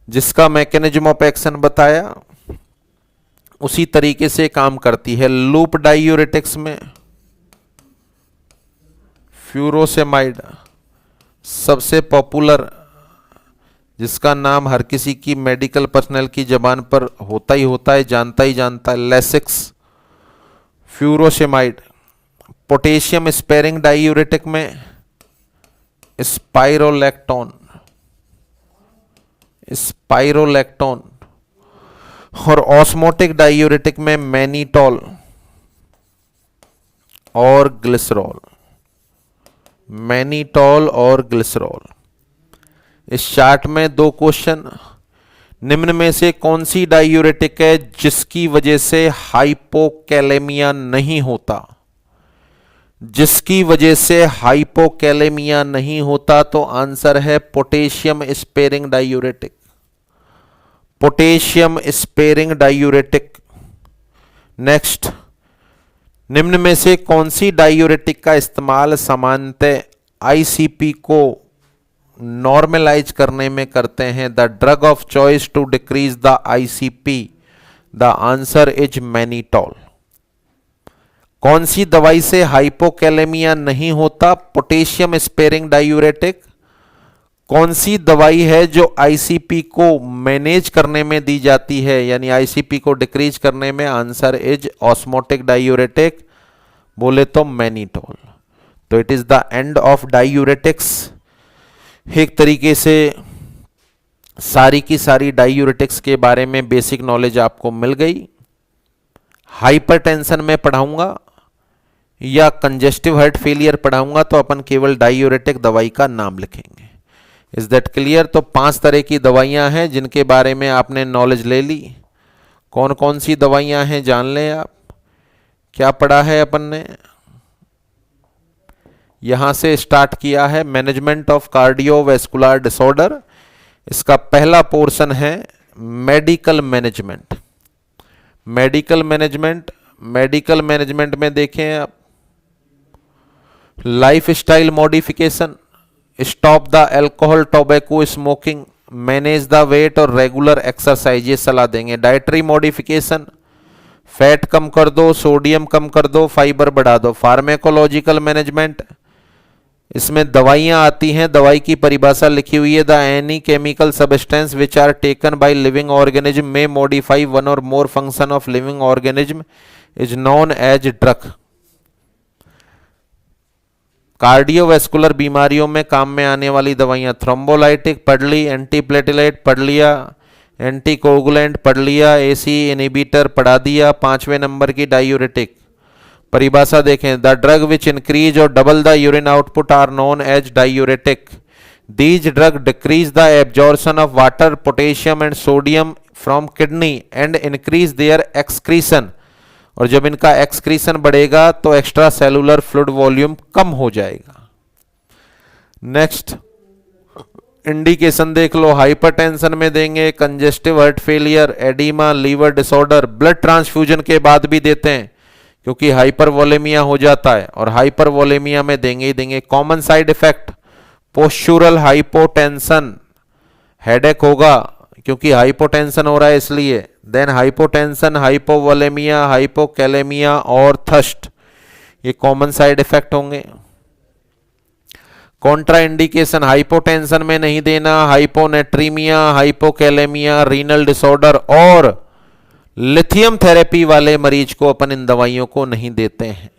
A: जिसका मैकेनिज्म ऑफ एक्शन बताया, उसी तरीके से काम करती है। लूप डायूरेटिक्स में फ्यूरोसेमाइड सबसे पॉपुलर, जिसका नाम हर किसी की मेडिकल पर्सनल की जबान पर होता ही होता है, जानता ही जानता है, Lasix furosemide. Potassium sparing diuretic में स्पाइरोलैक्टोन और ऑस्मोटिक डायूरेटिक में मैनिटॉल और ग्लिसरॉल। इस चार्ट में 2 क्वेश्चन, निम्न में से कौन सी डायूरेटिक है जिसकी वजह से हाइपोकैलेमिया नहीं होता? जिसकी वजह से हाइपोकैलेमिया नहीं होता, तो आंसर है potassium sparing diuretic. Potassium sparing diuretic. Next, निम्न में से कौन सी डायूरेटिक का इस्तेमाल सामान्यतः आईसीपी को नॉर्मलाइज करने में करते हैं? The drug of choice to decrease the ICP, the answer is mannitol. कौन सी दवाई से हाइपोकैलेमिया नहीं होता? Potassium sparing diuretic. कौन सी दवाई है जो आईसीपी को मैनेज करने में दी जाती है, यानी आईसीपी को डिक्रीज करने में? आंसर इज ऑस्मोटिक डायूरेटिक, बोले तो मैनिटॉल। तो it is the end of diuretics. एक तरीके से सारी की सारी डायूरेटिक्स के बारे में बेसिक नॉलेज आपको मिल गई। हाइपरटेंशन में पढ़ाऊंगा या कंजेस्टिव हार्ट फेलियर पढ़ाऊंगा तो अपन केवल डायूरेटिक दवाई का नाम लिखेंगे। Is that clear? तो 5 तरह की दवाइयां हैं जिनके बारे में आपने नॉलेज ले ली। कौन कौन सी दवाइयां हैं जान लें आप। क्या पढ़ा है अपन ने? यहां से स्टार्ट किया है मैनेजमेंट ऑफ कार्डियोवैस्कुलर डिसऑर्डर। इसका पहला पोर्शन है medical management. Medical management medical management में देखें आप, life style modification, stop the alcohol tobacco smoking, manage the weight और रेगुलर एक्सरसाइज, ये सलाह देंगे। डाइटरी मॉडिफिकेशन, फैट कम कर दो, सोडियम कम कर दो, फाइबर बढ़ा दो। फार्मेकोलॉजिकल मैनेजमेंट, इसमें दवाइयां आती हैं, दवाई की परिभाषा लिखी हुई है, the any chemical substance which are taken by living organism may modify one or more function of living organism is known as drug. Cardiovascular बीमारियों में काम में आने वाली दवाइयां, थ्रोम्बोलाइटिक पढ़ ली, एंटीप्लेटिलेट पढ़ लिया, एंटीकोगुलेंट पढ़ लिया, एसी इनहिबिटर पढ़ा दिया। 5वें नंबर की डायूरेटिक परिभाषा देखें, द ड्रग विच इंक्रीज और double the urine output are known as diuretic. These drug decrease the absorption of water, potassium and sodium from kidney and increase their excretion, और जब इनका एक्सक्रीशन बढ़ेगा तो extra cellular fluid volume कम हो जाएगा। Next indication देख लो, हाइपरटेंशन में देंगे congestive heart failure, oedema, liver disorder, blood transfusion के बाद भी देते हैं क्योंकि हाइपरवोलेमिया हो जाता है, और हाइपरवोलेमिया में देंगे ही देंगे। Common side effect, postural hypotension, headache होगा क्योंकि हाइपोटेंशन हो रहा है इसलिए, देन हाइपोटेंशन, हाइपोवोलेमिया, हाइपोकैलेमिया और थर्स्ट, ये कॉमन साइड इफेक्ट होंगे। कॉन्ट्रा इंडिकेशन, हाइपोटेंशन में नहीं देना, हाइपोनेट्रीमिया, हाइपोकैलेमिया, रीनल डिसऑर्डर और लिथियम थेरेपी वाले मरीज को अपन इन दवाइयों को नहीं देते हैं,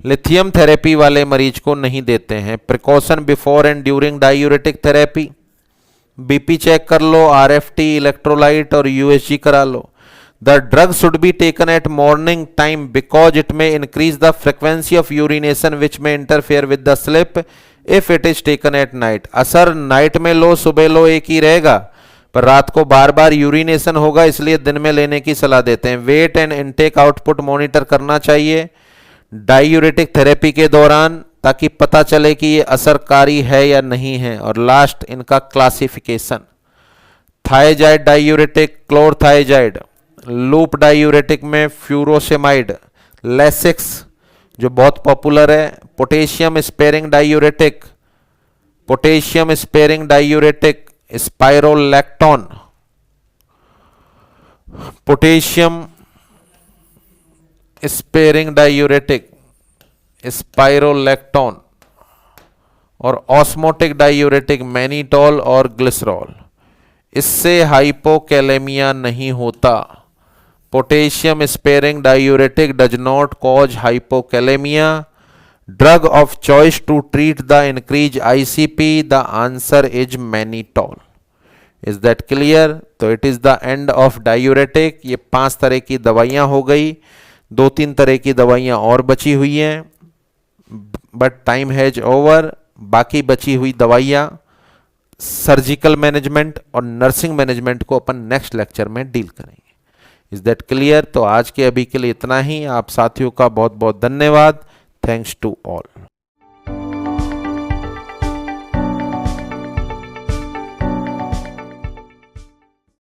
A: लिथियम थेरेपी वाले मरीज को नहीं देते हैं। Precaution before and during diuretic therapy, BP check कर लो, आरएफटी, इलेक्ट्रोलाइट और यूएसजी करा लो। The drug should be taken at morning time because it may increase the frequency of urination which may interfere with the sleep if it is taken at night. असर night में लो सुबह लो एक ही रहेगा, पर रात को बार बार यूरिनेशन होगा, इसलिए दिन में लेने की सलाह देते हैं। Weight and intake output monitor करना चाहिए डायूरेटिक थेरेपी के दौरान ताकि पता चले कि ये असरकारी है या नहीं है। और लास्ट इनका classification, thiazide diuretic, chlorothiazide, loop diuretic में फ्यूरोसेमाइड, लेसिक्स जो बहुत पॉपुलर है, potassium sparing diuretic, potassium sparing diuretic, spironolactone, potassium sparing diuretic, spironolactone और ऑस्मोटिक डायूरेटिक मैनिटॉल और ग्लिसरॉल। इससे हाइपोकैलेमिया नहीं होता। Potassium sparing diuretic does not cause hypokalaemia. Drug of choice to treat the increase ICP, the answer is mannitol. Is that clear? तो it is the end of diuretic. ये 5 तरह की दवाइयां हो गई, 2-3 तरह की दवाइयां और बची हुई हैं, बट टाइम हैज ओवर। बाकी बची हुई दवाइयां सर्जिकल मैनेजमेंट और नर्सिंग मैनेजमेंट को अपन नेक्स्ट लेक्चर में डील करेंगे। Is that clear? तो आज के अभी के लिए इतना ही। आप साथियों का बहुत बहुत धन्यवाद। Thanks to all.